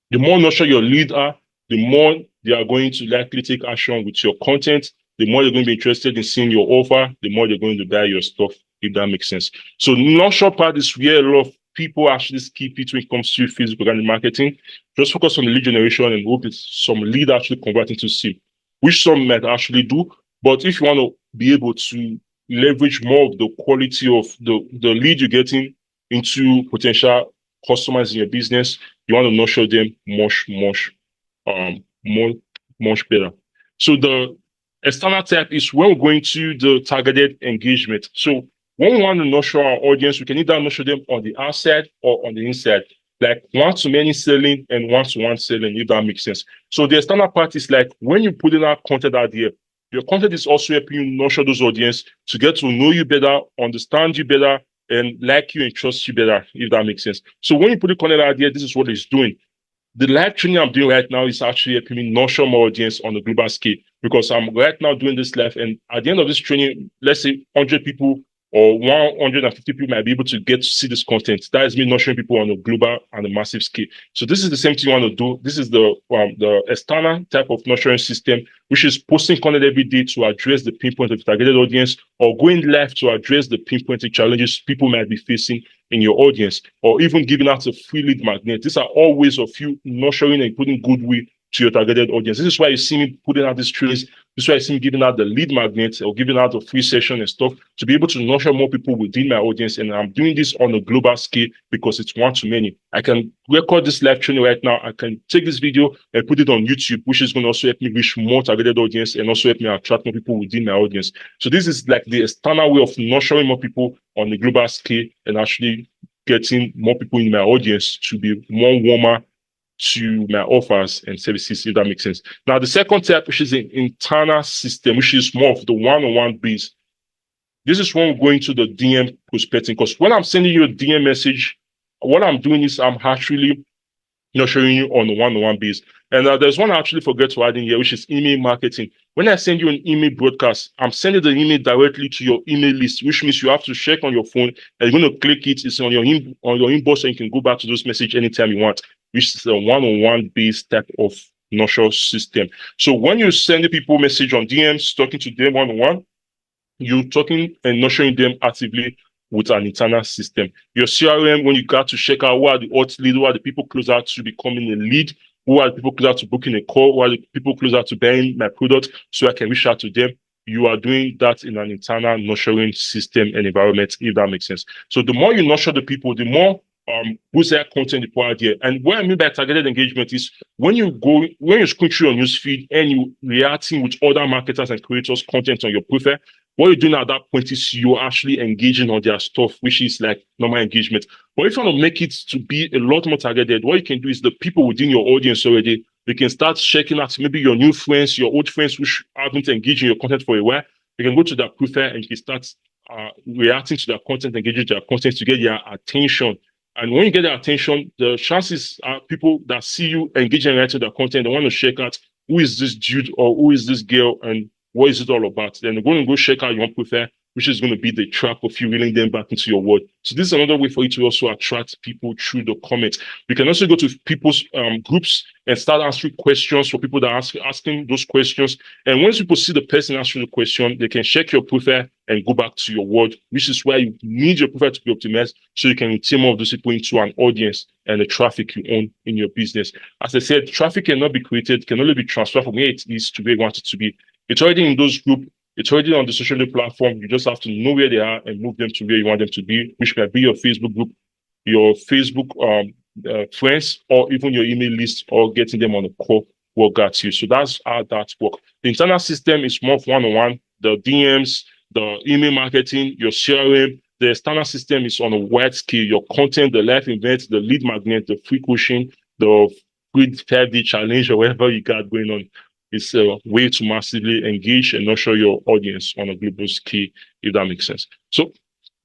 The more nurture your lead are, the more they are going to likely take action with your content, the more they're going to be interested in seeing your offer, the more they're going to buy your stuff, if that makes sense. So nurture part is where a lot of people actually skip it when it comes to Facebook organic marketing. Just focus on the lead generation and hope it's some lead actually convert into sale, which some might actually do. But if you want to be able to leverage more of the quality of the lead you're getting into potential customers in your business, you want to nurture them much better. So the external type is when we're going to the targeted engagement. So when we want to nurture our audience, we can either nurture them on the outside or on the inside, like one-to-many selling and one-to-one selling, if that makes sense. So the external part is like when you put in our content out there, your content is also helping you nurture those audience to get to know you better, understand you better, and like you and trust you better, if that makes sense. So when you put the content out there, this is what it's doing. The live training I'm doing right now is actually helping me nurture my audience on a global scale, because I'm right now doing this live, and at the end of this training, let's say 100 people or 150 people might be able to get to see this content. That is me nurturing people on a global and a massive scale. So this is the same thing you want to do. This is the external type of nurturing system, which is posting content every day to address the pinpoint of the targeted audience, or going live to address the pinpointed challenges people might be facing in your audience, or even giving out a free lead magnet. These are all ways of you nurturing and putting goodwill to your targeted audience. This is why you see me putting out these trainings. This is why you see me giving out the lead magnet or giving out a free session and stuff to be able to nurture more people within my audience. And I'm doing this on a global scale because it's one-to-many. I can record this live training right now. I can take this video and put it on YouTube, which is going to also help me reach more targeted audience and also help me attract more people within my audience. So this is like the external way of nurturing more people on the global scale and actually getting more people in my audience to be more warmer to my offers and services, if that makes sense. Now, the second type, which is an internal system, which is more of the one-on-one base. This is when we're going to the DM prospecting, because when I'm sending you a DM message, what I'm doing is I'm actually nurturing you on a one-on-one base. And there's one I actually forget to add in here, which is email marketing. When I send you an email broadcast, I'm sending the email directly to your email list, which means you have to check on your phone and you're going to click it. It's on your inbox, and you can go back to those messages anytime you want, which is a one-on-one based type of nurture system. So when you send people message on DMs, talking to them one-on-one, you're talking and nurturing them actively with an internal system. Your CRM, when you got to check out who are the hot leads, who are the people closer to becoming a lead, who are the people closer to booking a call, who are the people closer to buying my product, so I can reach out to them. You are doing that in an internal nurturing system and environment, if that makes sense. So the more you nurture the people, the more bullseye content you put out there. And what I mean by targeted engagement is when you scroll through your newsfeed and you reacting with other marketers and creators' content on your profile, what you're doing at that point is you're actually engaging on their stuff, which is like normal engagement. But if you want to make it to be a lot more targeted, what you can do is the people within your audience already, you can start checking out maybe your new friends, your old friends who haven't engaged in your content for a while. You can go to their profile and you can start reacting to their content, engaging their content to get their attention. And when you get their attention, the chances are people that see you engaging and writing their content, they want to check out who is this dude or who is this girl and what is it all about? Then they're going to go check out your profile, which is going to be the trap of you reeling them back into your world. So this is another way for you to also attract people through the comments. You can also go to people's groups and start answering questions for people that are asking those questions. And once people see the person answering the question, they can check your profile and go back to your world, which is why you need your profile to be optimized so you can retain more of those people into an audience and the traffic you own in your business. As I said, traffic cannot be created, can only be transferred from where it is to where you want it to be. It's already in those groups. It's already on the social media platform. You just have to know where they are and move them to where you want them to be, which might be your Facebook group, your Facebook friends, or even your email list, or getting them on a call will get you. So that's how that works. The internal system is more one-on-one. The DMs, the email marketing, your CRM. The external system is on a wide scale. Your content, the live events, the lead magnet, the free coaching, the free 5-day challenge, or whatever you got going on. It's a way to massively engage and nurture your audience on a global scale, if that makes sense. So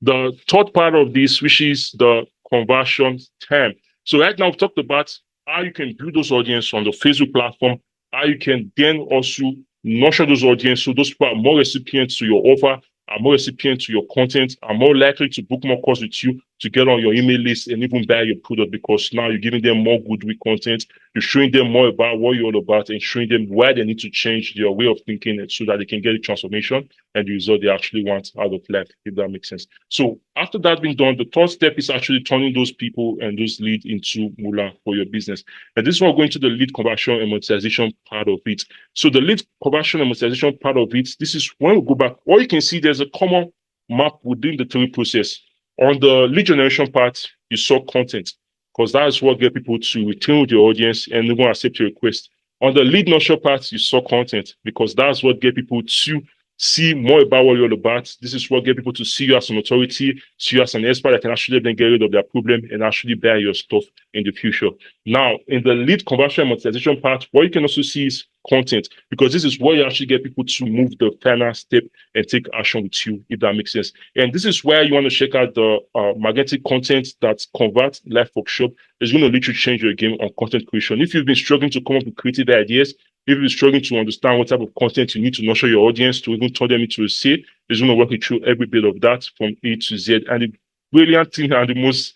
the third part of this, which is the conversion term. So right now we've talked about how you can build those audience on the Facebook platform, how you can then also nurture those audience so those people are more recipients to your offer, are more recipients to your content, are more likely to book more calls with you, to get on your email list and even buy your product, because now you're giving them more goodwill content, you're showing them more about what you're all about and showing them why they need to change their way of thinking so that they can get the transformation and the result they actually want out of life, if that makes sense. So after that's been done, the third step is actually turning those people and those leads into moolah for your business. And this is what going to the lead conversion and monetization part of it. So the lead conversion and monetization part of it, this is when we go back, all you can see there's a common map within the three process. On the lead generation part, you saw content, because that's what get people to return with your audience and even accept your request. On the lead nurture part, you saw content, because that's what get people to see more about what you're all about. This is what get people to see you as an authority, see you as an expert that can actually then get rid of their problem and actually buy your stuff in the future. Now, in the lead conversion and monetization part, what you can also see is content, because this is where you actually get people to move the final step and take action with you, if that makes sense. And this is where you want to check out the magnetic content that converts live workshop. It's going to literally change your game on content creation. If you've been struggling to come up with creative ideas, if you're struggling to understand what type of content you need to nurture your audience to even turn them into a sale, it's going to work you through every bit of that from A to Z. And the brilliant thing and the most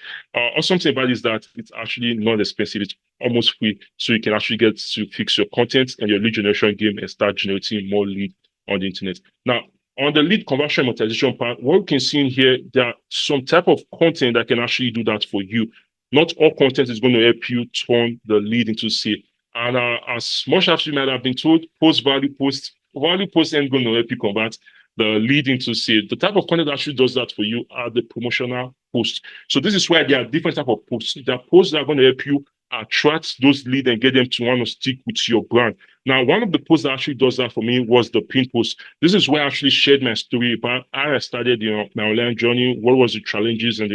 awesome thing about it is that it's actually not expensive. It's almost free. So you can actually get to fix your content and your lead generation game and start generating more lead on the internet. Now, on the lead conversion monetization part, what you can see in here, there are some type of content that can actually do that for you. Not all content is going to help you turn the lead into sale. And as much as you might have been told, value post ain't going to help you convert the lead into sale. The type of content that actually does that for you are the promotional posts. So this is where there are different type of posts. There are posts that are going to help you attract those leads and get them to want to stick with your brand. Now, one of the posts that actually does that for me was the pin post. This is where I actually shared my story about how I started my online journey, what was the challenges and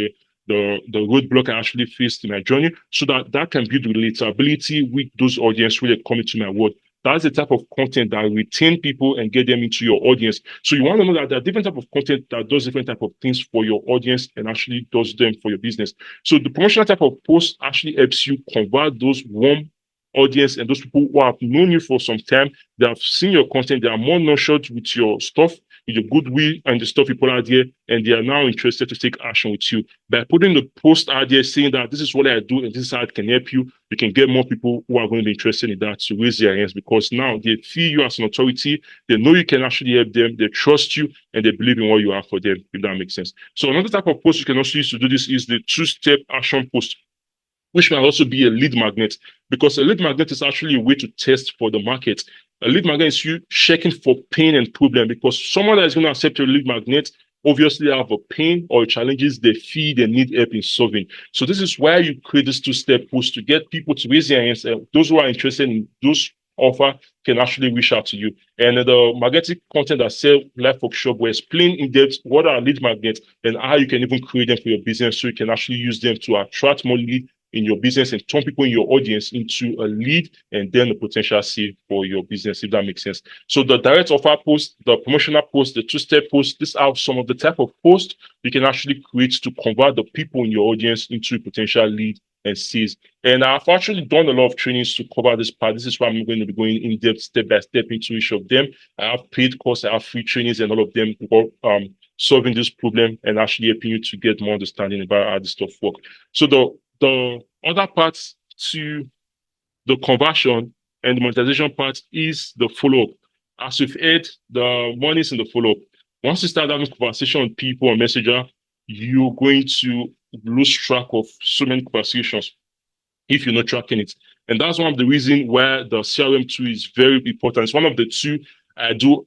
the roadblock I actually faced in my journey, so that can build relatability with those audience really coming to my world. That's the type of content that retain people and get them into your audience. So you want to know that there are different type of content that does different type of things for your audience and actually does them for your business. So the promotional type of post actually helps you convert those warm audience and those people who have known you for some time. They have seen your content. They are more nurtured with your stuff, with your goodwill and the stuff you put out there, and they are now interested to take action with you. By putting the post out there saying that this is what I do and this is how it can help you, you can get more people who are going to be interested in that to raise their hands, because now they feel you as an authority, they know you can actually help them, they trust you, and they believe in what you are for them, if that makes sense. So another type of post you can also use to do this is the two-step action post, which might also be a lead magnet, because a lead magnet is actually a way to test for the market. A lead magnet is you checking for pain and problem, because someone that is going to accept your lead magnet obviously have a pain or challenges they feel they need help in solving. So this is why you create this two-step post to get people to raise their hands. Those who are interested in those offer can actually reach out to you. And the magnetic content that sell live workshop will explain in depth what are lead magnets and how you can even create them for your business, so you can actually use them to attract more lead in your business and turn people in your audience into a lead and then a potential sale for your business, if that makes sense. So the direct offer post, the promotional post, the two-step post, these are some of the type of posts you can actually create to convert the people in your audience into a potential lead and sales. And I've actually done a lot of trainings to cover this part. This is why I'm going to be going in depth, step by step into each of them. I have paid courses, I have free trainings, and all of them solving this problem and actually helping you to get more understanding about how this stuff works. So the other part to the conversion and the monetization part is the follow-up. As you've heard, the money is in the follow-up. Once you start having conversation with people on Messenger, you're going to lose track of so many conversations if you're not tracking it. And that's one of the reasons why the CRM tool is very important. It's one of the two I do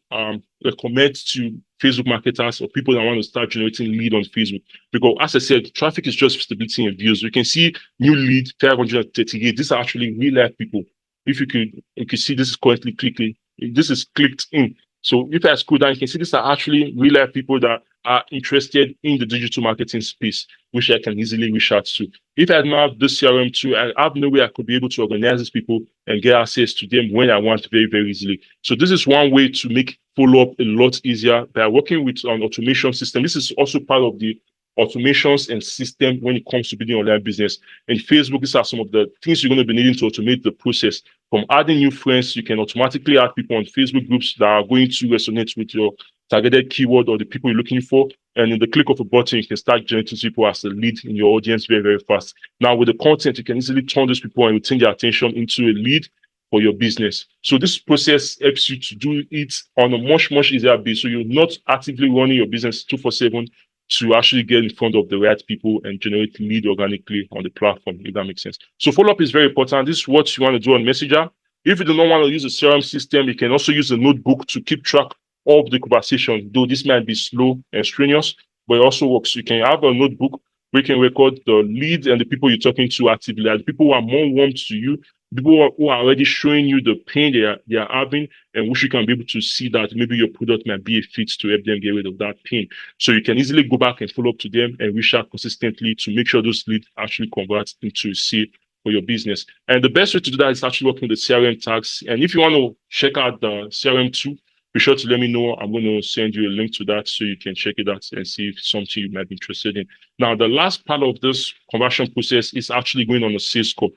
recommend to Facebook marketers or people that want to start generating lead on Facebook. Because as I said, traffic is just visibility and views. You can see new lead 538. These are actually real life people. If you can see this is currently clicking. This is clicked in. So if I scroll down, you can see these are actually real life people that are interested in the digital marketing space, which I can easily reach out to. If I had not have this CRM tool, I have no way I could be able to organize these people and get access to them when I want very, very easily. So this is one way to make follow-up a lot easier by working with an automation system. This is also part of the automations and systems when it comes to building online business. And Facebook, these are some of the things you're going to be needing to automate the process. From adding new friends, you can automatically add people on Facebook groups that are going to resonate with your targeted keyword or the people you're looking for. And in the click of a button, you can start generating people as a lead in your audience very, very fast. Now, with the content, you can easily turn those people and retain their attention into a lead for your business. So this process helps you to do it on a much, much easier base. So you're not actively running your business 24/7 to actually get in front of the right people and generate lead organically on the platform, if that makes sense. So follow-up is very important. This is what you want to do on Messenger. If you do not want to use a CRM system, you can also use a notebook to keep track of the conversation, though this might be slow and strenuous, but it also works. You can have a notebook where you can record the leads and the people you're talking to actively, like the people who are more warm to you, people who are already showing you the pain they are having, and which you can be able to see that maybe your product might be a fit to help them get rid of that pain. So you can easily go back and follow up to them and reach out consistently to make sure those leads actually convert into a sale for your business. And the best way to do that is actually working with the CRM tags. And if you want to check out the CRM tool, be sure to let me know. I'm going to send you a link to that so you can check it out and see if it's something you might be interested in. Now, the last part of this conversion process is actually going on a sales call.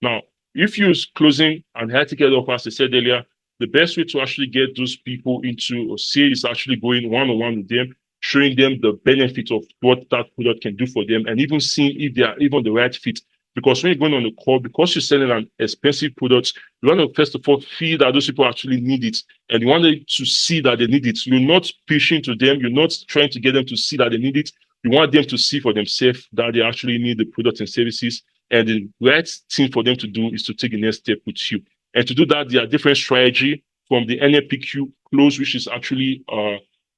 Now, if you use closing and high ticket offer, as I said earlier, the best way to actually get those people into a sale is actually going one-on-one with them, showing them the benefit of what that product can do for them, and even seeing if they are even the right fit. Because when you're going on a call, because you're selling an expensive product, you want to first of all feel that those people actually need it. And you want them to see that they need it. You're not pushing to them. You're not trying to get them to see that they need it. You want them to see for themselves that they actually need the products and services. And the right thing for them to do is to take the next step with you. And to do that, there are different strategies from the NLPQ close, which is actually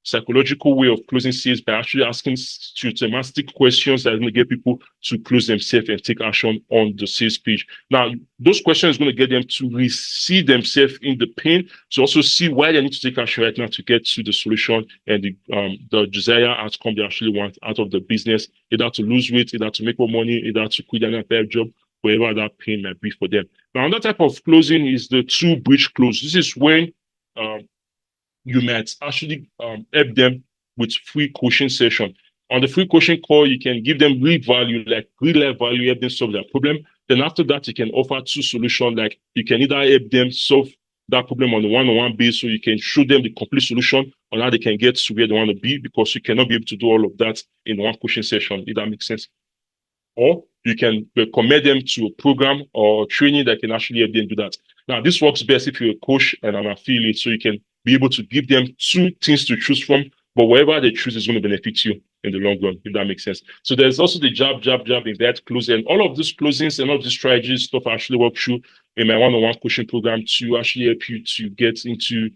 psychological way of closing sales by actually asking systematic questions that are going to get people to close themselves and take action on the sales page. Now, those questions are going to get them to see themselves in the pain, to also see why they need to take action right now to get to the solution and the desired outcome they actually want out of the business, either to lose weight, either to make more money, either to quit their entire job, wherever that pain might be for them. Now, another type of closing is the two-bridge close. This is when you might actually help them with free coaching session. On the free coaching call, you can give them real value, like real life value, help them solve their problem. Then after that, you can offer two solutions, like you can either help them solve that problem on the one-on-one base, so you can show them the complete solution on how they can get to where they want to be, because you cannot be able to do all of that in one coaching session, if that makes sense. Or you can recommend them to a program or training that can actually help them do that. Now, this works best if you're a coach and an affiliate, so you can be able to give them two things to choose from, but whatever they choose is going to benefit you in the long run, if that makes sense. So there's also the jab, invert, close, and all of these closings and all of these strategies stuff I actually work through in my one-on-one coaching program to actually help you to get into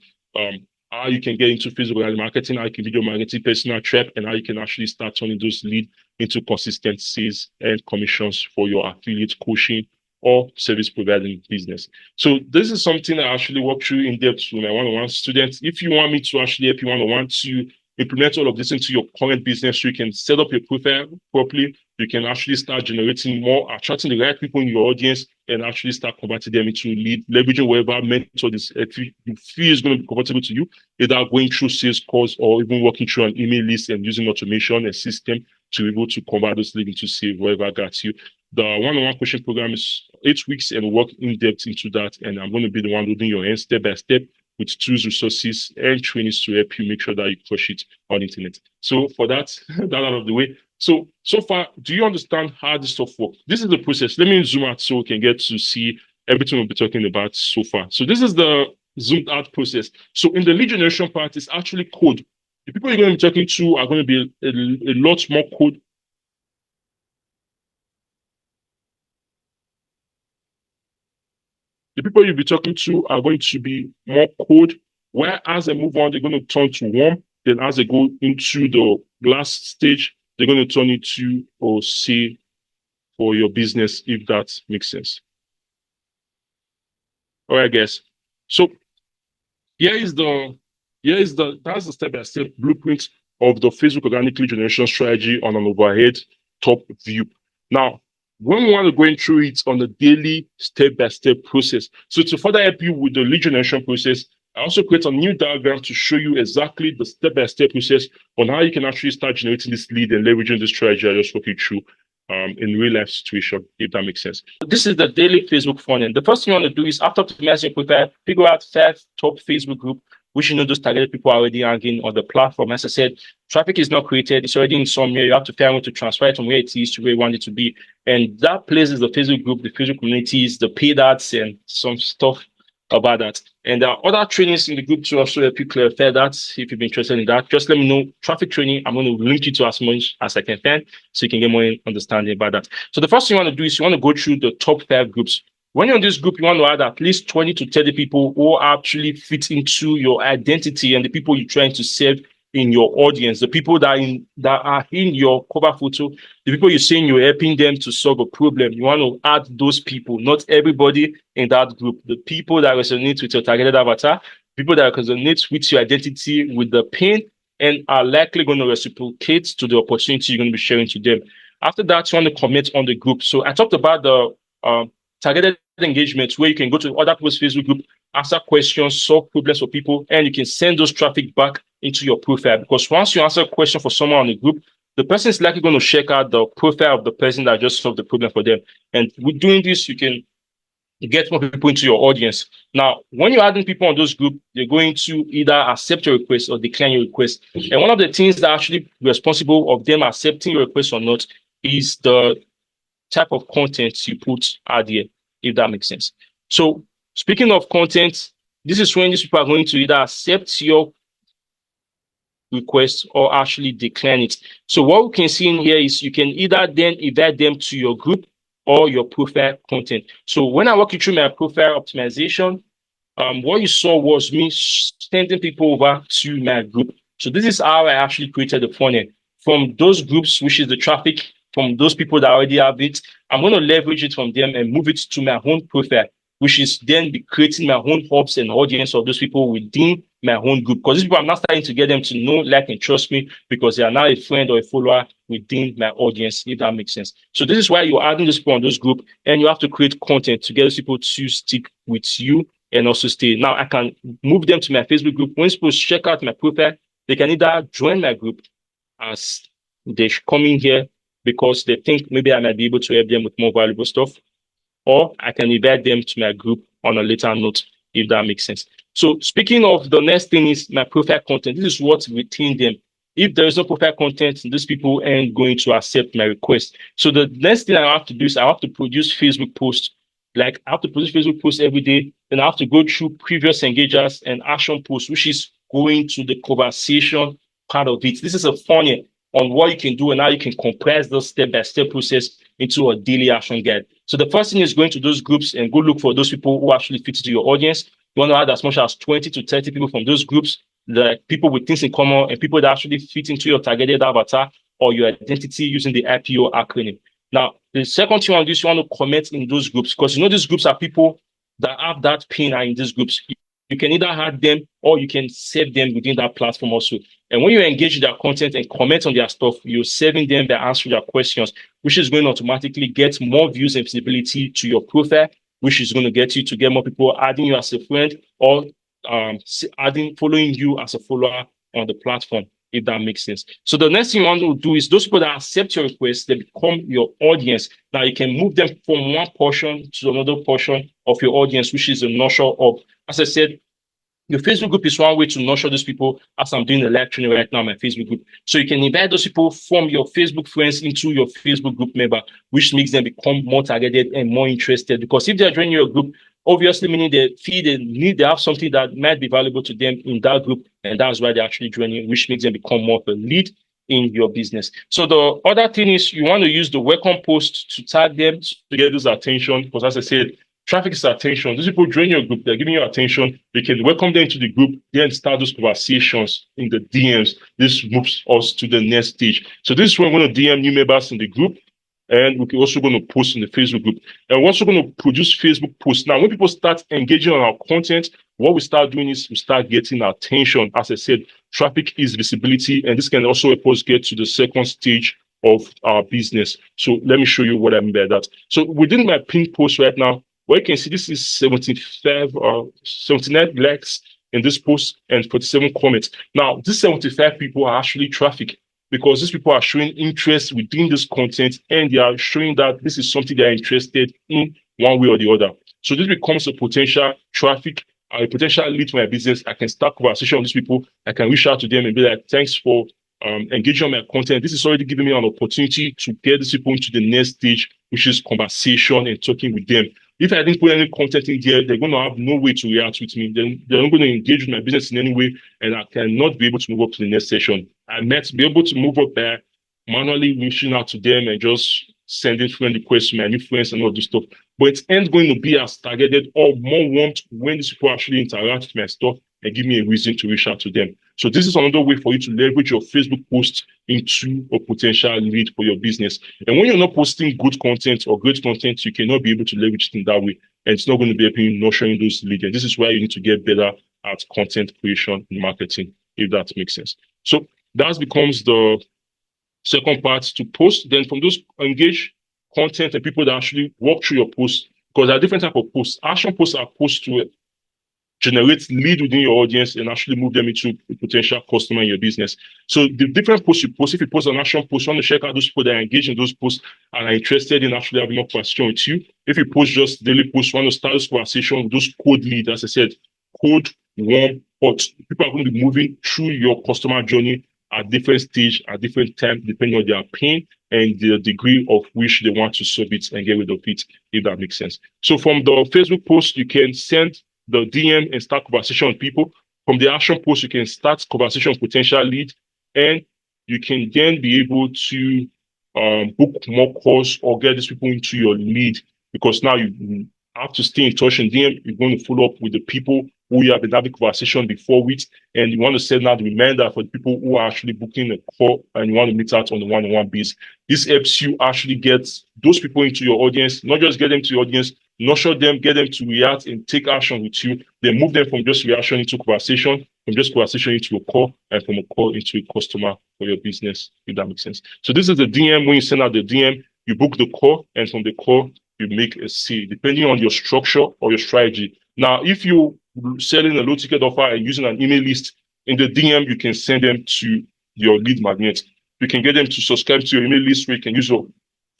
how you can get into Facebook marketing, how you can video marketing, personal trap, and how you can actually start turning those leads into consistent sales and commissions for your affiliate coaching or service providing business. So this is something I actually work through in depth with my one-on-one students. If you want me to actually help you one-on-one to implement all of this into your current business, so you can set up your profile properly, you can actually start generating more, attracting the right people in your audience, and actually start converting them into lead, leveraging whatever method you feel is going to be comfortable to you, either going through sales calls or even working through an email list and using automation and system to be able to convert those leads into sales, whatever got you. The one-on-one coaching program is 8 weeks and work in depth into that. And I'm going to be the one holding your hand step by step with tools, resources, and trainings to help you make sure that you crush it on the internet. So for that, that out of the way. So far, do you understand how this stuff works? This is the process. Let me zoom out so we can get to see everything we'll be talking about so far. So this is the zoomed out process. So in the lead generation part, it's actually code. The people you're going to be talking to are going to be a lot more code. The people you'll be talking to are going to be more cold, where as they move on, they're going to turn to warm. Then as they go into the last stage, they're going to turn into or say for your business, if that makes sense. All right, guys. So that's the step-by-step blueprint of the Facebook organic lead generation strategy on an overhead top view. Now, when we want to go through it on a daily step-by-step process, so to further help you with the lead generation process, I also create a new diagram to show you exactly the step-by-step process on how you can actually start generating this lead and leveraging this strategy I just walked you through in real life situation, if that makes sense. This is the daily Facebook funnel. The first thing you want to do is, after optimizing your profile, figure out 5 top Facebook group, which you know those targeted people are already hanging on the platform. As I said, traffic is not created, it's already in somewhere. You have to find a way to transfer it from where it is to where you want it to be. And that place is the Facebook group, the Facebook communities, the paid ads, and some stuff about that. And there are other trainings in the group to also help you clarify that. If you've been interested in that, just let me know. Traffic training, I'm going to link you to as much as I can find so you can get more understanding about that. So the first thing you want to do is you want to go through the top 5 groups. When you're in this group, you want to add at least 20 to 30 people who actually fit into your identity and the people you're trying to serve in your audience, the people that are in your cover photo, the people you're saying you're helping them to solve a problem. You want to add those people, not everybody in that group. The people that resonate with your targeted avatar, people that resonate with your identity, with the pain, and are likely going to reciprocate to the opportunity you're going to be sharing to them. After that, you want to comment on the group. So I talked about the targeted engagement, where you can go to other people's Facebook group, answer questions, solve problems for people, and you can send those traffic back into your profile. Because once you answer a question for someone on the group, the person is likely going to check out the profile of the person that just solved the problem for them. And with doing this, you can get more people into your audience. Now, when you're adding people on those groups, they're going to either accept your request or decline your request. And one of the things that are actually responsible of them accepting your request or not is the type of content you put out there, if that makes sense. So speaking of content, this is when these people are going to either accept your request or actually decline it. So what we can see in here is you can either then invite them to your group or your profile content. So when I walk you through my profile optimization, what you saw was me sending people over to my group. So this is how I actually created the funnel. From those groups, which is the traffic from those people that already have it, I'm going to leverage it from them and move it to my own profile, which is then be creating my own hubs and audience of those people within my own group. Because these people, I'm not starting to get them to know, like, and trust me because they are now a friend or a follower within my audience, if that makes sense. So this is why you're adding those people on those group, and you have to create content to get those people to stick with you and also stay. Now I can move them to my Facebook group. When people check out my profile, they can either join my group as they come in here because they think maybe I might be able to help them with more valuable stuff, or I can invite them to my group on a later note, if that makes sense. So speaking of, the next thing is my profile content. This is what retain them. If there is no profile content, these people aren't going to accept my request. So the next thing I have to do is I have to produce Facebook posts. Like I have to produce Facebook posts every day. Then I have to go through previous engagers and action posts, which is going to the conversation part of it. This is a funnel on what you can do and how you can compress the step-by-step process into a daily action guide. So the first thing is going to those groups and go look for those people who actually fit into your audience. You want to add as much as 20 to 30 people from those groups, the people with things in common and people that actually fit into your targeted avatar or your identity using the IPO acronym. Now, the second thing you want to do is you want to comment in those groups, because you know these groups are people that have that pain are in these groups. You can either add them or you can save them within that platform also. And when you engage with their content and comment on their stuff, you're saving them by answering their questions, which is going to automatically get more views and visibility to your profile, which is going to get you to get more people adding you as a friend or following you as a follower on the platform, if that makes sense. So the next thing you want to do is those people that accept your request, they become your audience. Now you can move them from one portion to another portion of your audience, which is a nurture of, as I said, your Facebook group is one way to nurture those people, as I'm doing a live training right now on my Facebook group. So you can invite those people from your Facebook friends into your Facebook group member, which makes them become more targeted and more interested. Because if they're joining your group, obviously meaning they have something that might be valuable to them in that group, and that's why they're actually joining, which makes them become more of a lead in your business. So the other thing is you want to use the welcome post to tag them to get this attention, because as I said, traffic is attention. These people join your group, they're giving you attention. You can welcome them into the group, then start those conversations in the DMs. This moves us to the next stage. So this is when we're going to DM new members in the group, and we're also going to post in the Facebook group. And we're also going to produce Facebook posts. Now, when people start engaging on our content, what we start doing is we start getting attention. As I said, traffic is visibility, and this can also help us get to the second stage of our business. So let me show you what I mean by that. So within my pin post right now, well, you can see this is 75 or 79 likes in this post and 47 comments. Now, these 75 people are actually traffic because these people are showing interest within this content and they are showing that this is something they are interested in one way or the other. So this becomes a potential traffic, a potential lead to my business. I can start conversation with these people. I can reach out to them and be like, thanks for engaging on my content. This is already giving me an opportunity to get these people into the next stage, which is conversation and talking with them. If I didn't put any content in there, they're going to have no way to react with me. Then they're not going to engage with my business in any way, and I cannot be able to move up to the next session. I might be able to move up there, manually reaching out to them and just sending friend requests to my new friends and all this stuff. But it ain't going to be as targeted or more warmed when these people actually interact with my stuff and give me a reason to reach out to them. So this is another way for you to leverage your Facebook posts into a potential lead for your business. And when you're not posting good content or great content, you cannot be able to leverage it in that way. And it's not going to be helping you nurturing those leads. And this is why you need to get better at content creation and marketing, if that makes sense. So that becomes the second part to post. Then from those engage content and people that actually walk through your posts, because there are different types of posts. Action posts are posts to generate lead within your audience and actually move them into a potential customer in your business. So the different posts you post, if you post an action post, you want to check out those people that are engaged in those posts and are interested in actually having more conversation with you. If you post just daily posts, you want to start this conversation with those cold leads, as I said, cold, warm, hot. People are going to be moving through your customer journey at different stage, at different time, depending on their pain and the degree of which they want to solve it and get rid of it, if that makes sense. So from the Facebook post, you can send the DM and start conversation with people. From the action post, you can start conversation with potential lead, and you can then be able to book more calls or get these people into your lead, because now you have to stay in touch and DM. You're going to follow up with the people who you have been having conversation before with, and you want to send out the reminder for the people who are actually booking a call and you want to meet out on the one-on-one basis. This helps you actually get those people into your audience, not just get them to your audience, nurture them, get them to react and take action with you, then move them from just reaction into conversation, from just conversation into a call, and from a call into a customer for your business, if that makes sense. So this is the DM. When you send out the DM, you book the call, and from the call, you make a sale, depending on your structure or your strategy. Now, if you selling a low ticket offer and using an email list, in the DM, you can send them to your lead magnet. You can get them to subscribe to your email list where you can use your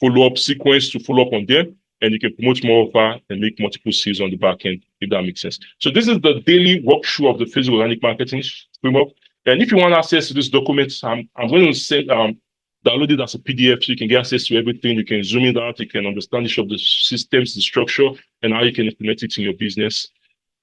follow-up sequence to follow up on them, and you can promote more offer and make multiple sales on the back end, if that makes sense. So this is the daily walkthrough of the Facebook organic marketing framework. And if you want access to this document, I'm going to send download it as a PDF so you can get access to everything. You can zoom it out, you can understand each of the systems, the structure, and how you can implement it in your business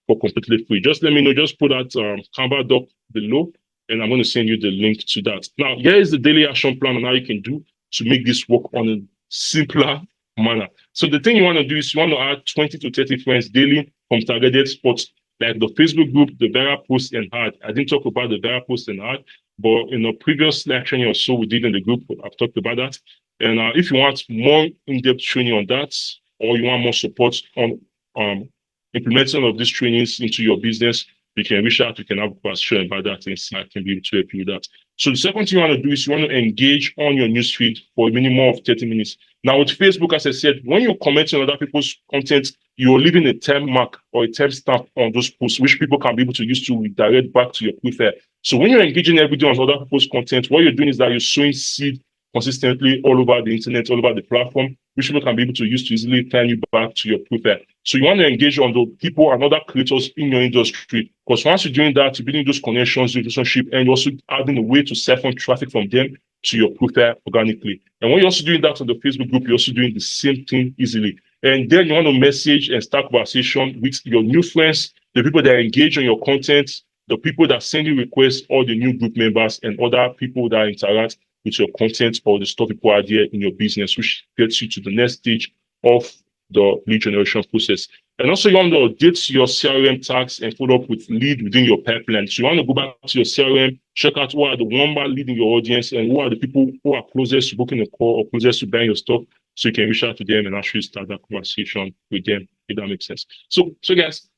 for completely free. Just let me know, just put that Canva doc below, and I'm going to send you the link to that. Now, here is the daily action plan on how you can do to make this work on a simpler manner. So the thing you want to do is you want to add 20 to 30 friends daily from targeted spots like the Facebook group, the viral post and ad. I didn't talk about the viral post and ad, but in a previous lecture or so we did in the group, I've talked about that. And if you want more in-depth training on that, or you want more support on implementing of these trainings into your business, you can reach out, you can have a question about that, and I can be able to help you with that. So the second thing you want to do is you want to engage on your newsfeed for a minimum of 30 minutes. Now with Facebook, as I said, when you're commenting on other people's content, you're leaving a time mark or a timestamp on those posts, which people can be able to use to redirect back to your profile. So when you're engaging every day on other people's content, what you're doing is that you're sowing seed consistently all over the internet, all over the platform, which people can be able to use to easily turn you back to your profile. So you want to engage on the people and other creators in your industry, because once you're doing that, you're building those connections, relationship, and you're also adding a way to siphon traffic from them to your profile organically. And when you're also doing that on the Facebook group, you're also doing the same thing easily. And then you want to message and start conversation with your new friends, the people that engage on your content, the people that send you requests, all the new group members and other people that interact with your content or the stuff people are there in your business, which gets you to the next stage of the lead generation process. And also you want to update your CRM tags and follow up with lead within your pipeline. So you want to go back to your CRM, check out who are the number leading your audience and who are the people who are closest to booking a call or closest to buying your stuff, so you can reach out to them and actually start that conversation with them, if that makes sense. So guys,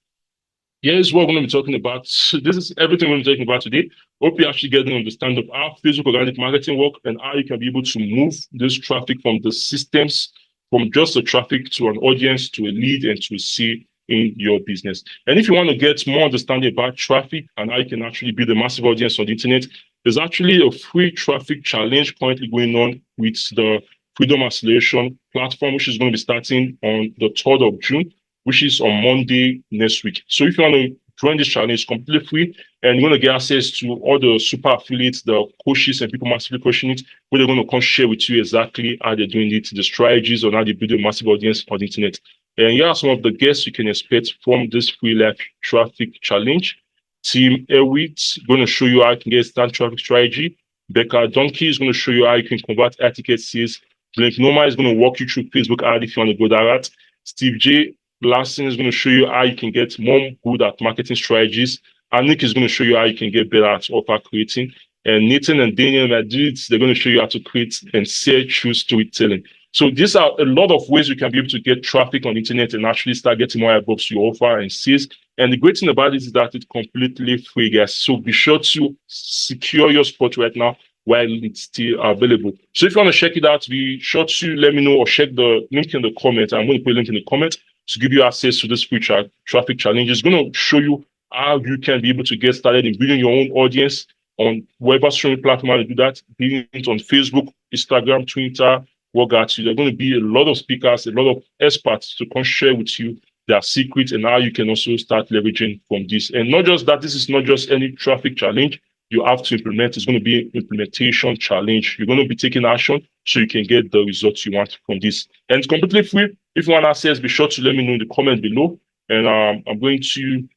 here's what we're going to be talking about. So this is everything we're going to be talking about today. Hope you actually get an understanding of how Facebook organic marketing work and how you can be able to move this traffic from the systems, from just the traffic to an audience, to a lead, and to a sale in your business. And if you want to get more understanding about traffic and how you can actually build a massive audience on the internet, there's actually a free traffic challenge currently going on with the Freedom Acceleration platform, which is going to be starting on the 3rd of June, which is on Monday next week. So if you want to join this challenge, it's completely free, and you're going to get access to all the super affiliates, the coaches, and people massively coaching it, where they're going to come share with you exactly how they're doing it, the strategies on how they build a massive audience on the internet. And here are some of the guests you can expect from this free live traffic challenge. Tim Elwitz going to show you how you can get instant traffic strategy. Becca Donkey is going to show you how you can convert air ticket sales. Blake Noma is going to walk you through Facebook ad if you want to go that route. Steve J. Larson is going to show you how you can get more good at marketing strategies. And Nick is going to show you how you can get better at offer creating. And Nathan and Daniel Madrid, they're going to show you how to create and sell through storytelling. So these are a lot of ways you can be able to get traffic on the internet and actually start getting more eyeballs to your offer and sales. And the great thing about it is that it's completely free, guys. So be sure to secure your spot right now while it's still available. So if you want to check it out, be sure to let me know or check the link in the comment. I'm going to put a link in the comment to give you access to this free traffic challenge. It's going to show you how you can be able to get started in building your own audience on whatever streaming platform to do that, being it on Facebook, Instagram, Twitter, what got you. There are going to be a lot of speakers, a lot of experts to come share with you their secrets and how you can also start leveraging from this. And not just that, this is not just any traffic challenge you have to implement. It's going to be an implementation challenge. You're going to be taking action so you can get the results you want from this. And it's completely free. If you want access, be sure to let me know in the comment below. And I'm going to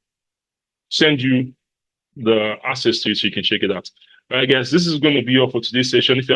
send you the access to it so you can check it out. All right, guys, this is going to be all for today's session. If you